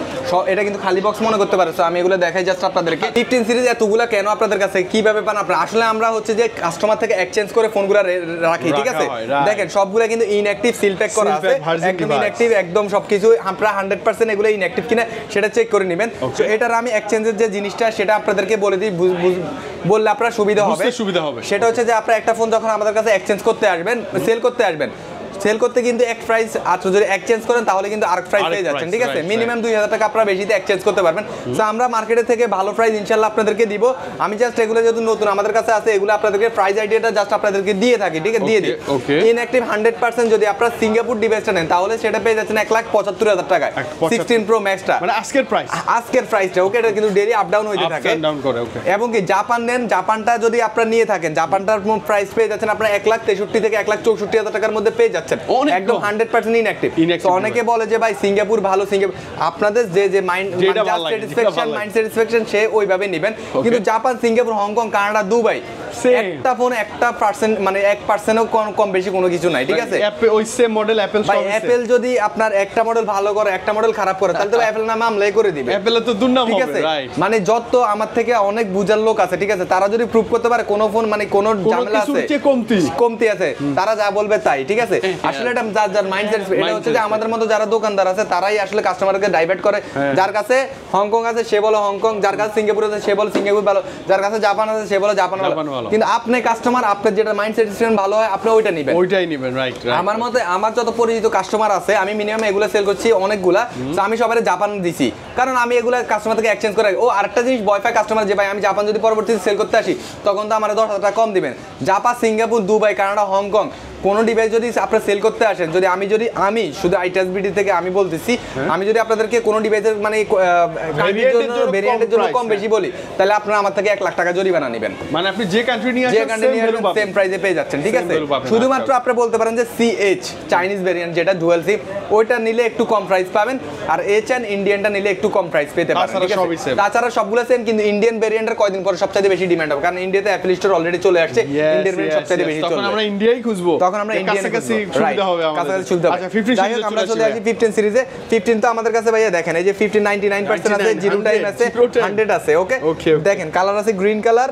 এটা কিন্তু খালি বক্স মনে করতে পারে। সো আমি এগুলো দেখাই জাস্ট আপনাদেরকে। 15 সিরিজ এতগুলা কেন আপনাদের কাছে, কিভাবে পান আপনারা? আসলে আমরা হচ্ছে যে কাস্টমার থেকে এক্সচেঞ্জ করে ফোনগুলো রাখি। ঠিক আছে, দেখেন সবগুলা কিন্তু ইনঅ্যাকটিভ, সিল প্যাক করা আছে, একদম ইনঅ্যাকটিভ, একদম সবকিছু আপনারা 100% এগুলো ইনঅ্যাকটিভ কিনা সেটা চেক করে নেবেন। তো এটার আমি এক্সচেঞ্জের যে জিনিসটা সেটা আপনাদেরকে বলে দিই, বললে আপনারা সুবিধা হবে। সেটা হচ্ছে যে আপনারা একটা ফোন যখন আমাদের কাছে এক্সচেঞ্জ করতে আসবেন, সেল করতে আসবেন, সেল করতে কিন্তু এক প্রাইস, আর যদি এক্সচেঞ্জ করেন তাহলে কিন্তু আরেক প্রাইস পেয়ে যাচ্ছেন। ঠিক আছে, মিনিমাম 2,000 টাকা আপনারা বেশিতে এক্সচেঞ্জ করতে পারবেন। সো আমরা মার্কেটে থেকে ভালো প্রাইস ইনশাআল্লাহ আপনাদেরকে দিব। আমি জাস্ট এগুলো যেহেতু নতুন আমাদের কাছে আছে, এগুলো আপনাদেরকে প্রাইস আইডিয়াটা জাস্ট আপনাদেরকে দিয়ে থাকি। ঠিক আছে, দিয়ে দিই। ইনঅ্যাকটিভ 100% যদি আপনারা সিঙ্গাপুর ডিভাইসটা নেন তাহলে সেটা পেয়ে যাচ্ছেন 1,75,000 টাকায় 16 প্রো ম্যাক্সটা, মানে আজকের প্রাইসটা। ওকে, এটা কিন্তু ডেইলি আপ ডাউন হইতে থাকে। এবং কি জাপান নেন, জাপানটা যদি আপনারা নিয়ে থাকেন, জাপানটার প্রাইস পেয়ে যাচ্ছেন আপনারা 1,63,000 থেকে 1,64,000 টাকার মধ্যে পেয়ে যাচ্ছেন। যাচ্ছেন অনেক একদম কম। 100% ইনঅ্যাক্টিভ। Inactive তো অনেকে বলে যে ভাই সিঙ্গাপুর ভালো, সিঙ্গাপুর আপনাদের যে মাইন্ড যেটা ভালো লাগে, যেটা স্যাটিসফ্যাকশন ভালো লাগে। মাইন্ড স্যাটিসফ্যাকশন সে ওইভাবে নেবেন। কিন্তু Japan, Singapore, Hong Kong, Canada, Dubai Same. একটা ফোনে 1% মানে 1%ও কম বেশি কোনো কিছু নাই, ঠিক আছে? ওই সেম মডেল অ্যাপেল ভাই অ্যাপেল যদি আপনার একটা মডেল ভালো করে একটা মডেল খারাপ করে তাহলে তো অ্যাপেল নামে মামলাই করে দিবে। অ্যাপেলে তো দুর্নাম ঠিক হবে, আছে? রাইট। মানে যত আমার থেকে অনেক বুঝার লোক আছে, ঠিক আছে, তারা যদি প্রুভ করতে পারে কোন ফোন মানে কোন ঝামেলা কিছুর আছে, চেয়ে কমতি আছে, তারা যা বলবে তাই, ঠিক আছে? আসলে এটা যার মাইন্ডসেট, এটা হচ্ছে যে আমাদের মতো যারা দোকানদার আছে তারাই আসলে কাস্টমারকে ডাইভার্ট করে। যার কাছে হংকং আছে সে বলে হংকং, যার কাছে সিঙ্গাপুর আছে সে বলে সিঙ্গাপুর ভালো, যার কাছে জাপান আছে সে বলে জাপান ভালো। কিন্তু আপনি কাস্টমার, আপনার যেটা মাইন্ড স্যাটিসফ্যাকশন ভালো হয় আপনি ওইটা নেবেন, ওইটাই নেবেন, রাইট। আমার মতে আমার যত পরিচিত কাস্টমার আছে আমি মিনিমাম এগুলো সেল করছি অনেকগুলা, তো আমি সবাই জাপান দিছি, কারণ আমি এগুলা কাস্টমার থেকে এক্সচেঞ্জ করে। ও আরেকটা জিনিস ভয় পায় কাস্টমার যে ভাই আমি জাপান যদি পরবর্তীতে সেল করতে আসি তখন তো আমার 10,000 টাকা কম দিবেন। Japan, Singapore, Dubai, Canada, Hong Kong কোনো ডিভাইস যদি আপনারা সেল করতে আসেন, যদি আমি শুধু আইটাসবিডি থেকে আমি বলতেছি, আমি যদি আপনাদেরকে কোনো ডিভাইসের মানে ভেরিয়েন্টের জন্য কম বেশি বলি তাহলে আপনারা আমার থেকে 1 লাখ টাকা জরিমানা নেবেন। মানে আপনি যে কান্ট্রি নিয়ে যে আসেন কান্ট্রি নিয়ে সেম প্রাইসে পেয়ে যাচ্ছেন, ঠিক আছে? শুধুমাত্র আপনি বলতে পারেন যে সিএইচ চাইনিজ ভেরিয়েন্ট যেটা ডুয়াল সিম ওইটা নিলে একটু কম প্রাইস পাবেন, আর এইচ এন্ড ইন্ডিয়ানটা নিলে একটু কম প্রাইস পেতে পারেন, ঠিক আছে? তাছাড়া সবগুলো সেম, কিন্তু ইন্ডিয়ান ভেরিয়েন্টের কয়দিন পরে সবচেয়ে বেশি ডিমান্ড হবে, কারণ ইন্ডিয়াতে অ্যাপল স্টোর অলরেডি চলে আসছে, ইন্ডিয়ান ভেরিয়েন্ট সবচেয়ে বেশি চলবে। তখন আমরা ইন্ডিয়াই খুঁজবো, তখন আমরা ইন্ডিয়ান কাছাকাছি সুবিধা হবে আমাদের। কাছাকাছি সুবিধা হবে। আচ্ছা 15 যাই হোক আমরা চলে আসি 15 সিরিজে। 15 তো আমাদের কাছে ভাইয়া দেখেন এই যে 15 99% আছে, 0 টাইম আছে, 100 আছে, ওকে? দেখেন কালার আছে গ্রিন কালার,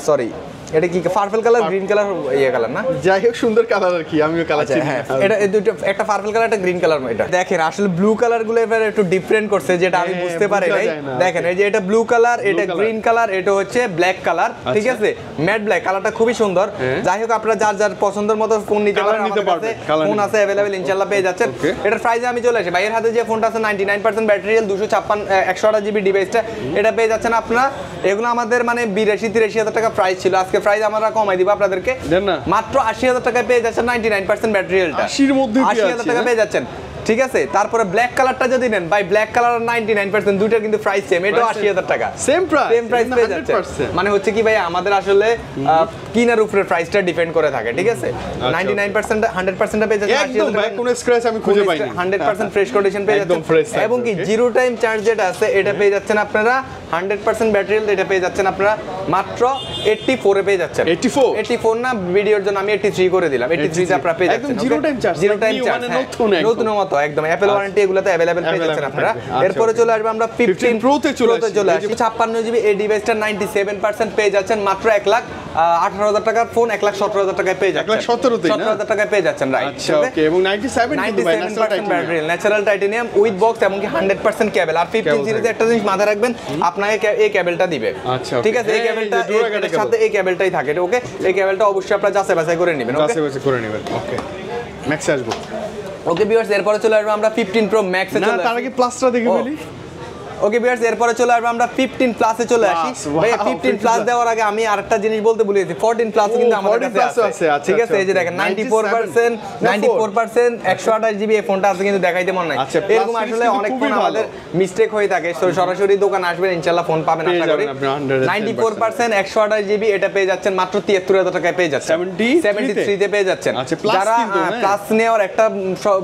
সরি এটা কি পার্পল কালার, গ্রিন কালার, ইয়ে কালার না, যাই হোক সুন্দর কালার আর কি, আমিও কালার চিনি। হ্যাঁ এটা এই দুটো, একটা পার্পল কালার একটা গ্রিন কালার। এটা দেখেন আসলে ব্লু কালার গুলো এবার একটু ডিফারেন্ট করছে যেটা আমি বুঝতে পারি নাই। দেখেন এই যে এটা ব্লু কালার, এটা গ্রিন কালার, এটা হচ্ছে ব্ল্যাক কালার, ঠিক আছে? ম্যাট ব্ল্যাক কালারটা খুবই সুন্দর। যাই হোক আপনারা যার যার পছন্দের মতো ফোন নিতে পারেন, আমাদের কাছে ফোন আছে अवेलेबल ইনশাআল্লাহ পেয়ে যাচ্ছেন। এটার প্রাইসে আমি চলে আসি, ভাইয়ের হাতে যে ফোনটা আছে 99% ব্যাটারি হেলথ, 128 জিবি ডিভাইসটা, এটা পেয়ে যাচ্ছেন আপনারা। এগুলো আমাদের মানে 82-83 হাজার টাকা প্রাইস ছিল, আজকে প্রাইস আমরা কমাই দিব আপনাদেরকে মাত্র 80,000 টাকায় পেয়ে যাচ্ছেন 99% ব্যাটারি হেলথটা, 80 এর মধ্যে 80,000 টাকা পেয়ে যাচ্ছেন, ঠিক আছে? তারপরে ব্ল্যাক কালারটা যদি নেন ভাই, ব্ল্যাক কালার 99% দুইটার কিন্তু প্রাইস সেম, এটাও 80,000 টাকা, সেম প্রাইস পেয়ে যাচ্ছে। মানে হচ্ছে কি ভাই আমাদের আসলে কিনার উপরে প্রাইসটা ডিপেন্ড করে থাকে, ঠিক আছে? 99% 100% পেয়ে যাচ্ছে, একদম ভাই কোনো স্ক্র্যাচ আমি খুঁজে পাইনি, 100% ফ্রেশ কন্ডিশন পেয়ে যাচ্ছেন, এবং কি জিরো টাইম চার্জ যেটা আছে এটা পেয়ে যাচ্ছেন আপনারা 100% ব্যাটারি হেলথ, এটা পেয়ে যাচ্ছেন আপনারা মাত্র 84 এ পেয়ে যাচ্ছেন। 84 না, ভিডিওর জন্য আমি 83 করে দিলাম, 83 তে আপনারা পেয়ে যাচ্ছেন একদম জিরো টাইম চার্জ, নতুন মতো একদম অ্যাপল ওয়ারেন্টি এগুলোতে अवेलेबल পেয়ে যাচ্ছেন আপনারা। এরপরে চলে আসবে আমরা 15 Pro তে চলে আসি। 56 জিবি এই ডিভাইসটা 97% পেয়ে যাচ্ছেন মাত্র 1,18,000 টাকার ফোন 1,17,000 টাকায় পেয়ে যাচ্ছেন, 17,000 টাকায় পেয়ে যাচ্ছেন, রাইট? আচ্ছা ওকে। এবং 97% ন্যাচারাল টাইটানিয়াম উইথ বক্স এবং কি 100% কেবল। আর 15 সিরিজে একটা জিনিস মাথায় রাখবেন, আপনাকে এই কেবলটা দিবে, ঠিক আছে? এই কেবলটা এর সাথে এই কেবলটাই থাকে, ওকে? এই কেবলটা অবশ্যই আপনারা যাচাই বাছাই করে নেবেন, ওকে? যাচাই বাছাই করে নেবেন, ওকে। ম্যাক্স আসবো, ওকে ভিউয়ার্স, এরপরে চলে আসবে আমরা 15 Pro Max এ চলে আসি। তার আগে প্লাসটা দেখে ফেলি। ওকে ভিউয়ার্স, এরপরে চলে আসবে আমরা 15 প্লাসে চলে আসি। ভাই 15 প্লাস দেওয়ার আগে আমি আরেকটা জিনিস বলতে ভুলে গেছি, 14 প্লাস কিন্তু আমাদের কাছে আছে, ঠিক আছে? এই যে দেখেন 94% 128 জিবি এই ফোনটা আছে, কিন্তু দেখাইতে মন নাই। এরকম আসলে অনেক ফোন আমাদের মিস্টেক হয়ে থাকে, সরাসরি দোকান আসবেন ইনশাআল্লাহ ফোন পাবেন আশা করি। 94% 128 জিবি এটা পেয়ে যাচ্ছেন মাত্র 73,000 টাকায় পেয়ে যাচ্ছেন, 73 তে পেয়ে যাচ্ছেন। যারা প্লাস নেওয়ার একটা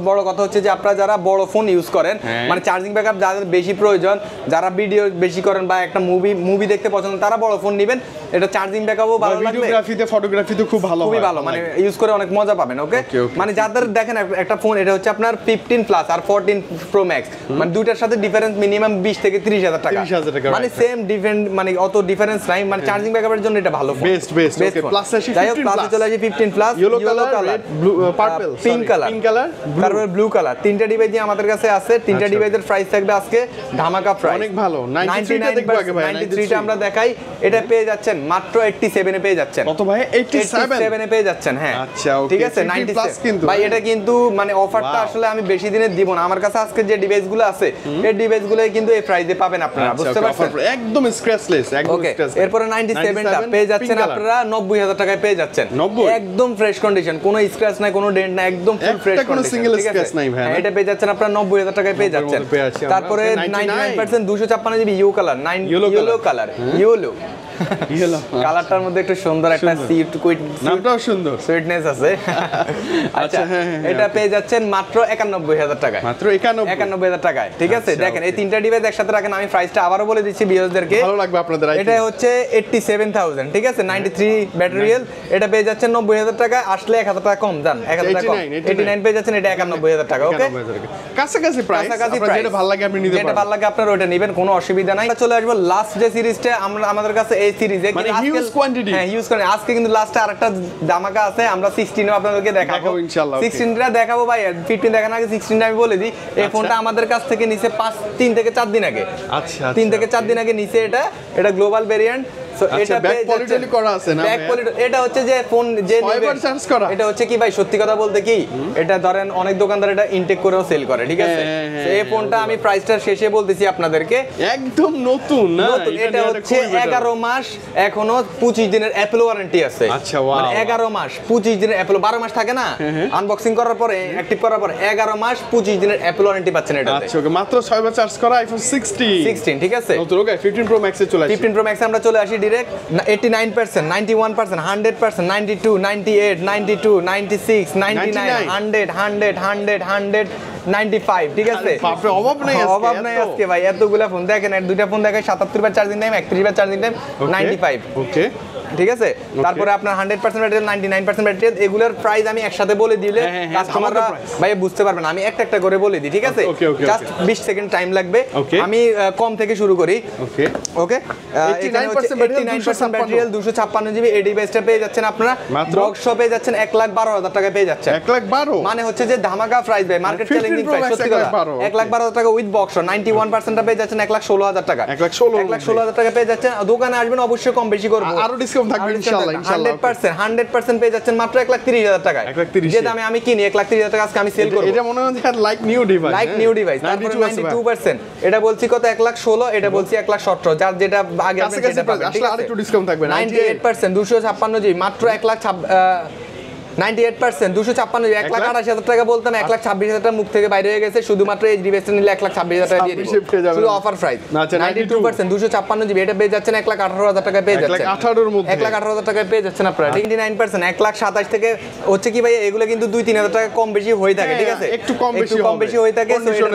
বড় কথা হচ্ছে যে আপনারা যারা বড় ফোন ইউজ করেন, মানে চার্জিং ব্যাকআপ যাদের বেশি প্রয়োজন, যারা ভিডিও বেশি করেন বা একটা মুভি দেখতে পছন্দ, তারা বড় ফোন নেবেন, এটা চার্জিং ব্যাকআপও ভালো লাগবে, ভিডিওগ্রাফিতে ফটোগ্রাফিতে খুব ভালো, খুবই ভালো, মানে ইউজ করে অনেক মজা পাবেন, ওকে? মানে যাদের দেখেন একটা ফোন এটা হচ্ছে আপনার 15 প্লাস আর 14 Pro Max, মানে দুইটার সাথে ডিফারেন্স মিনিমাম 20 থেকে 30,000 টাকা, মানে সেম ডিফারেন্ট, মানে অত ডিফারেন্স নাই, মানে চার্জিং ব্যাকআপের জন্য এটা ভালো ফোন, বেস্ট ওকে। প্লাস আসি 15 প্লাস চলে আসি 15 plus, yellow colour, blue purple, pink colour, তারপরে ব্লু কালার, তিনটা ডিভাইস আমাদের কাছে আছে। তিনটা ডিভাইসের প্রাইস থাকবে আজকে ধামাকা প্রাইস, অনেক ভালো। 93 টা আমরা দেখাই, এটা পেয়ে যাচ্ছেন মাত্র 87 এ পেয়ে যাচ্ছেন। কত ভাই? 87 এ পেয়ে যাচ্ছেন, হ্যাঁ আচ্ছা ওকে, ঠিক আছে। 97 ভাই, এটা কিন্তু মানে অফারটা আসলে আমি বেশি দিনের দিব না। আমার কাছে আজকে যে ডিভাইসগুলো আছে এই ডিভাইসগুলোই কিন্তু এই প্রাইসে পাবেন আপনারা, বুঝতে পারছেন? একদম স্ক্র্যাচলেস, একদম স্ক্র্যাচলেস। এরপর 97 টা পেয়ে যাচ্ছেন আপনারা 90,000 টাকায় পেয়ে যাচ্ছেন, একদম ফ্রেশ কন্ডিশন, কোনো স্ক্র্যাচ নাই, কোনো ডেন্ট নাই, একদম ফুল ফ্রেশ কন্ডিশন, ঠিক আছে? এটা পেয়ে যাচ্ছেন আপনারা 90,000 টাকায় পেয়ে যাচ্ছেন। তারপরে 99% 256 জিবি ইয়েলো কালার, ইয়েলো কালারটার মধ্যে একটু সুন্দর একটা সুইট কুইট নামটাও সুন্দর সুইটনেস আছে। আচ্ছা এটা পেয়ে যাচ্ছেন মাত্র 91000 টাকায়, মাত্র 91 91000 টাকায়। ঠিক আছে, দেখেন এই তিনটা ডিভাইস একসাথে রাখেন, আমি প্রাইসটা আবারও বলে দিচ্ছি ভিউয়ারদেরকে, ভালো লাগবে আপনাদের। এটা হচ্ছে 87000, ঠিক আছে, 93 ব্যাটারিয়াল। এটা পেয়ে যাচ্ছেন 90000 টাকা, আসলে 1000 টাকা কম জান, 1000 টাকা কম, 89 পেয়ে যাচ্ছেন, এটা 91000 টাকা। ওকে, কাছাকাছি প্রাইস, আপনার যেটা ভালো লাগে আপনি নিতে পারেন, যেটা ভালো লাগে আপনারা ওটা নেবেন, কোনো অসুবিধা নাই। চলে আসবো লাস্ট যে সিরিজটা আমরা আমাদের কাছে, এই সিরিজে মানে হিউজ কোয়ান্টিটি, হ্যাঁ হিউজ কোয়ান্টিটি। আজকে কিন্তু লাস্টে আরেকটা ধামাকা আছে, আমরা 16 আপনাদেরকে দেখাবো ইনশাআল্লাহ। 16টা দেখাবো ভাই, 15 দেখানোর আগে 16টা আমি বলে দিই। এই ফোনটা আমাদের কাছ থেকে নিচে 3 থেকে 4 দিন আগে, আচ্ছা 3 থেকে 4 দিন আগে নিচে। এটা গ্লোবাল ভেরিয়েন্ট। এটা হচ্ছে যে ফোন যে এটা হচ্ছে কি ভাই, সত্যি কথা বলতে কি, এটা ধরেন অনেক দোকানদার এটা ইনটেক করেও সেল করে, ঠিক আছে। এই ফোনটা আমি প্রাইসটা শেষে বলতেছি আপনাদেরকে, একদম নতুন না, এটা হচ্ছে 11 মাস, এখনো 25 দিনের অ্যাপল ওয়ারেন্টি আছে। আচ্ছা ওয়াও, মানে 11 মাস 25 দিনের অ্যাপল, 12 মাস থাকে না আনবক্সিং করার পরে, অ্যাক্টিভ করার পরে 11 মাস 25 দিনের অ্যাপল ওয়ারেন্টি পাচ্ছেন এটাতে। আচ্ছা ওকে, মাত্র 6 বার চার্জ করা আইফোন 16, ঠিক আছে। নতুন ওকে 15 প্রো ম্যাক্সে চলে আসি। 15 প্রো ম্যাক্সে আমরা চলে আসি ডাইরেক্ট। 89%, 91%, 100%, 92, 98, 92, 96, 99, 100, 100, 100, 100, 95, ঠিক আছে। অভাব নাই আজকে ভাই, এতগুলা ফোন দেখেন, দুইটা ফোন দেখায় 77 বার চার্জিং টাইম, 31 বার চার্জিং টাইম, 95, ওকে ঠিক আছে। তারপরে আপনার 100% ব্যাটারি, 99% ব্যাটারি, এগুলোর প্রাইস আমি একসাথে বলে দিলে কাস্টমাররা ভাই বুঝতে পারবেন, আমি একটা একটা করে বলে দিই, ঠিক আছে। জাস্ট 20 সেকেন্ড টাইম লাগবে। আমি কম থেকে শুরু করি। ওকে ওকে, 89% ব্যাটারি, 256 জিবি। এই ডিভাইসটা পেয়ে যাচ্ছেন আপনারা বক্স পেয়ে যাচ্ছেন 1,12,000 টাকা পেয়ে যাচ্ছেন। 1,12,000 মানে হচ্ছে যে ধামাকা প্রাইস ভাই, মার্কেট চ্যালেঞ্জিং প্রাইস, সত্যি কথা। 1,12,000 টাকা উইথ বক্স, 91% পেয়ে যাচ্ছেন 1,16,000 টাকা। 1,16,000 টাকা পেয়ে যাচ্ছেন। দোকানে আসবেন অবশ্যই কম বেশি করব, আরো ডিসকাউন্ট থাকবে ইনশাআল্লাহ। 100% পেয়ে যাচ্ছেন মাত্র 1,30,000 টাকায়। যে দামে আমি কিনি 1,30,000 টাকা আজকে আমি সেল করব। এটা মনে হয় like new device, like new device. তারপরে 92%, এটা বলছি কত, 1,16,000, এটা বলছি 1,17,000, যার যেটা আগে আপনি সেটা পাবেন, ঠিক আছে। আরেকটু ডিসকাউন্ট থাকবে। 98%, 256 জিবি, মাত্র 98%, 256, 1,28,000 টাকা বলতাম, 1,26,000 টাকা মুখ থেকে বাইরে হয়ে গেছে। শুধুমাত্র এই ডিভাইসটা নিলে 1,26,000 টাকা দিয়ে দিব, শুধু অফার প্রাইস। 92%, 256 জিবি, এটা পেয়ে যাচ্ছেন 1,18,000 টাকা পেয়ে যাচ্ছেন, 1,18,000 টাকা পেয়ে যাচ্ছেন আপনারা। 99%, 1,27,000 থেকে হচ্ছে কি ভাই, এগুলো কিন্তু 2-3,000 টাকা কম বেশি হয়ে থাকে, ঠিক আছে, একটু কম বেশি হয়ে থাকে।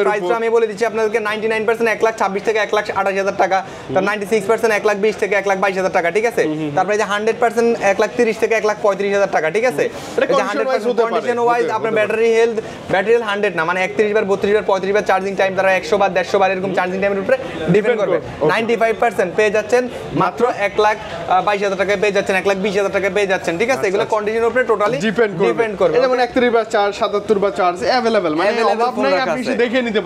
প্রাইসটা আমি বলে দিচ্ছি আপনাদেরকে, 99% 1,26,000 থেকে 1,28,000 টাকা, তার 96% 1,20,000 থেকে 1,22,000 টাকা, ঠিক আছে। তারপরে যে 100% 1,30,000 থেকে 1,35,000 টাকা, ঠিক আছে। কন্ডিশন ওয়াইজ আপনার ব্যাটারি হেলথ, ব্যাটারি 100 না, মানে 31 বার 32 বার 35 বার চার্জিং টাইম, তারা 100 বার 150 বার এরকম চার্জিং টাইমের উপরে ডিপেন্ড করবে। 95% পেয়ে যাচ্ছেন মাত্র 1,22,000 টাকায় পেয়ে যাচ্ছেন, 1,20,000 টাকায় পেয়ে যাচ্ছেন, ঠিক আছে। এগুলো কন্ডিশনের উপরে টোটালি ডিপেন্ড করবে। যেমন 31 বার চার্জ, 77 বার চার্জ अवेलेबल, মানে অভাব নাই, আপনি দেখে নিতে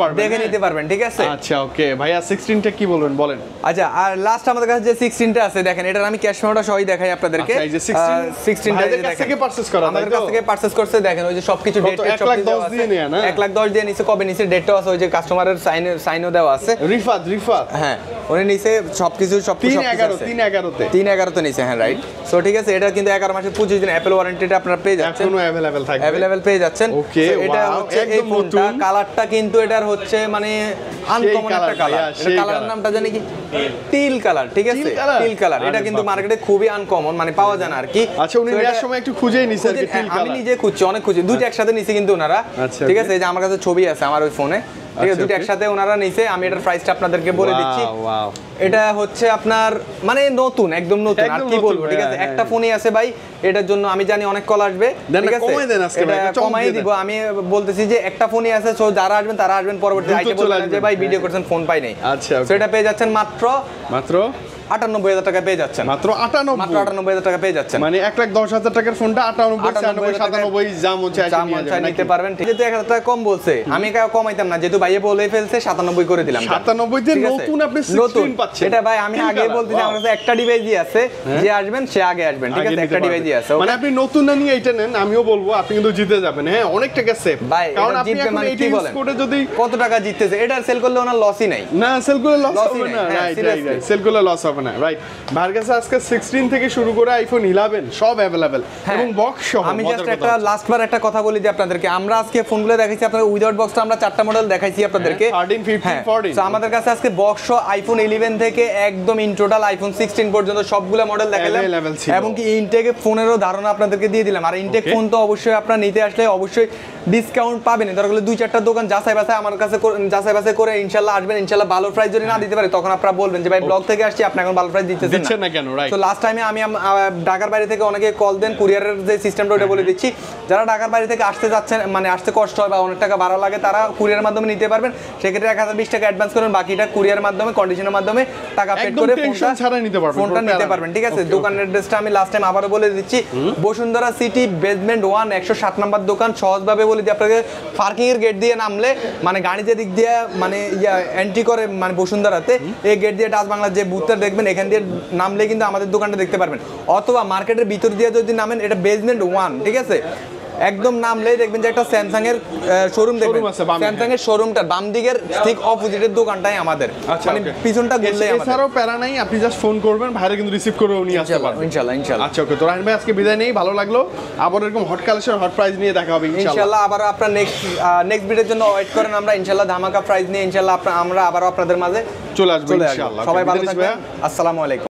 পারবেন, ঠিক আছে। আচ্ছা ওকে ভাইয়া, 16 টা কি বলেন। আচ্ছা, আর লাস্ট আমাদের কাছে যে 16 টা আছে, দেখেন এটার আমি ক্যাশ মেমোটা সহই দেখাই আপনাদেরকে। আচ্ছা, এই যে 16 টা আমাদের কাছ থেকে পারচেজ করছে, দেখেন ওই যে সবকিছু ডেট, 1,10,000 দিয়ে নেয়া না, 1,10,000 দিয়ে নিচে, কবে নিচে ডেটটাও আছে, ওই যে কাস্টমারের সাইনও দেওয়া আছে, রিফাত, হ্যাঁ উনি নিচে সবকিছু 3/11 তে নিচে, হ্যাঁ রাইট। সো ঠিক আছে, এটা কিন্তু 11 মাসের 25 দিন অ্যাপল ওয়ারেন্টিটা আপনারা পেয়ে যাচ্ছেন, এখনো अवेलेबल পেয়ে যাচ্ছেন। ওকে, এটা হচ্ছে এই ফোনটা, কালারটা কিন্তু এটার হচ্ছে মানে আনকমন একটা কালার। এটা কালারের নামটা জানি কি, টিল কালার, ঠিক আছে, টিল কালার। এটা কিন্তু মার্কেটে খুবই আনকমন, মানে পাওয়া যায় না আর কি। আচ্ছা, উনি নেওয়ার সময় একটু খুঁজেই নিছে আর কি, টিল কালার। আমি নিজে খুঁজছি, অনেক খুঁজছি, দুটো একসাথে নিছে কিন্তু ওনারা, ঠিক আছে। এই যে আমার কাছে ছবি আছে আমার ওই ফোনে, ঠিক আছে, দুটো একসাথে ওনারা নিছে। আমি এটার প্রাইসটা আপনাদেরকে বলে দিচ্ছি। এটা হচ্ছে আপনার মানে নতুন, একদম নতুন, আর কি বলবো, ঠিক আছে। একটা ফোনই আছে ভাই, এটার জন্য আমি জানি অনেক কল আসবে, ঠিক আছে, এটা কমাই দিব। আমি বলতেছি যে একটা ফোনই আছে, সো যারা আসবেন তারা আসবেন, পরবর্তী আইটে বলবেন যে ভাই ভিডিও করছেন ফোন পাই নাই। আচ্ছা, সেটা পেয়ে যাচ্ছেন মাত্র 98,000 টাকা পেয়ে যাচ্ছেন, মাত্র 98,000 টাকা পেয়ে যাচ্ছেন। মানে 1,10,000 টাকার ফোনটা 98, 97 জাম হচ্ছে নিতে পারবেন। যেহেতু 1,000 টাকা কম বলছে, আমি কমাইতাম না, যেহেতু ভাইয়ে বলে ফেলছে 97 করে দিলাম। 97 তে নতুন আপনি 16 পাচ্ছেন। এটা ভাই আমি আগে বলতেছি, আমার কাছে একটা ডিভাইসই আছে, যে আসবেন সে আগে আসবেন, ঠিক আছে, একটা ডিভাইসই আছে। মানে আপনি নতুন না নিয়ে এটা নেন, আমিও বলবো আপনি কিন্তু জিতে যাবেন। হ্যাঁ, অনেক টাকা সেভ, কারণ আপনি এখন কি বলেন, কত টাকা জিততেছে, এটা সেল করলে ওনার লসই নাই। না, সেল করলে লস হবে না, রাইট, সেল করলে লস হবে পারবে না, রাইট? ভাইয়ের কাছে আজকে 16 থেকে শুরু করে আইফোন 11 সব अवेलेबल এবং বক্স সহ। আমি জাস্ট একটা লাস্টবার একটা কথা বলি যে আপনাদেরকে আমরা আজকে ফোনগুলো দেখাইছি আপনাদের উইদাউট বক্সটা আমরা 4টা মডেল দেখাইছি আপনাদেরকে 13 15 14। তো আমাদের কাছে আজকে বক্স আইফোন 11 থেকে একদম ইন টোটাল আইফোন 16 পর্যন্ত সবগুলো মডেল দেখালাম এবং কি ইনটেকে ফোনেরও ধারণা আপনাদেরকে দিয়ে দিলাম। আর ইনটেক ফোন তো অবশ্যই আপনারা নিতে আসলে অবশ্যই ডিসকাউন্ট পাবেন। দরকার হলে 2-4টা দোকান যাচাই বাছাই আমার কাছে যাচাই বাছাই করে ইনশাআল্লাহ আসবেন। ইনশাআল্লাহ ভালো প্রাইস যদি না দিতে পারে তখন আপনারা বলবেন যে ভাই ব্লগ থেকে আসছি আপনি এখন ভালো প্রাইস দিচ্ছেন না কেন, রাইট? তো লাস্ট টাইমে আমি ঢাকার বাইরে থেকে অনেকে কল দেন, কুরিয়ারের যে সিস্টেমটা ওটা বলে দিচ্ছি। যারা ঢাকার বাইরে থেকে আসতে যাচ্ছেন, মানে আসতে কষ্ট হয় বা অনেক টাকা ভাড়া লাগে, তারা কুরিয়ারের মাধ্যমে নিতে পারবেন। সেক্ষেত্রে 1020 টাকা অ্যাডভান্স করবেন, বাকিটা কুরিয়ারের মাধ্যমে কন্ডিশনের মাধ্যমে টাকা পেড করে ফোনটা নিতে পারবেন। ঠিক আছে, দোকানের অ্যাড্রেসটা আমি লাস্ট টাইম আবারও বলে দিচ্ছি। বসুন্ধরা সিটি বেসমেন্ট 1 107 নাম্বার দোকান। সহজভাবে বলে দিই আপনাকে, পার্কিং এর গেট দিয়ে নামলে মানে গাড়ি যে দিক দিয়ে মানে এন্ট্রি করে মানে বসুন্ধরাতে, এই গেট দিয়ে ডাচ বাংলার যে বুথটা দেখবেন এখান দিয়ে নামলে কিন্তু আমাদের দোকানটা দেখতে পারবেন। অথবা মার্কেটের ভিতর দিয়ে যদি নামেন, এটা বেসমেন্ট 1, ঠিক আছে, একদম নামলেই দেখবেন যে একটা স্যামসাং এর শোরুম দেখবেন। স্যামসাং এর শোরুমটার বাম দিকের ঠিক অপোজিটের দোকানটাই আমাদের, মানে পিছনটা ঘুরলেই আমাদের। এছাড়াও প্যারা নাই, আপনি জাস্ট ফোন করবেন, ভাইরা কিন্তু রিসিভ করে নিয়ে আসতে পারবেন ইনশাআল্লাহ। আচ্ছা ওকে, তো রাহিম ভাই আজকে বিদায় নেই, ভালো লাগলো। আবার এরকম হট কালেকশন হট প্রাইস নিয়ে দেখা হবে ইনশাআল্লাহ। আবার আপনারা নেক্সট ভিডিওর জন্য ওয়েট করেন। আমরা ইনশাআল্লাহ ধামাকা প্রাইস নিয়ে ইনশাআল্লাহ আমরা আবারও আপনাদের মাঝে চলে আসবো ইনশাআল্লাহ। সবাই ভালো থাকবেন, আসসালামু আলাইকুম।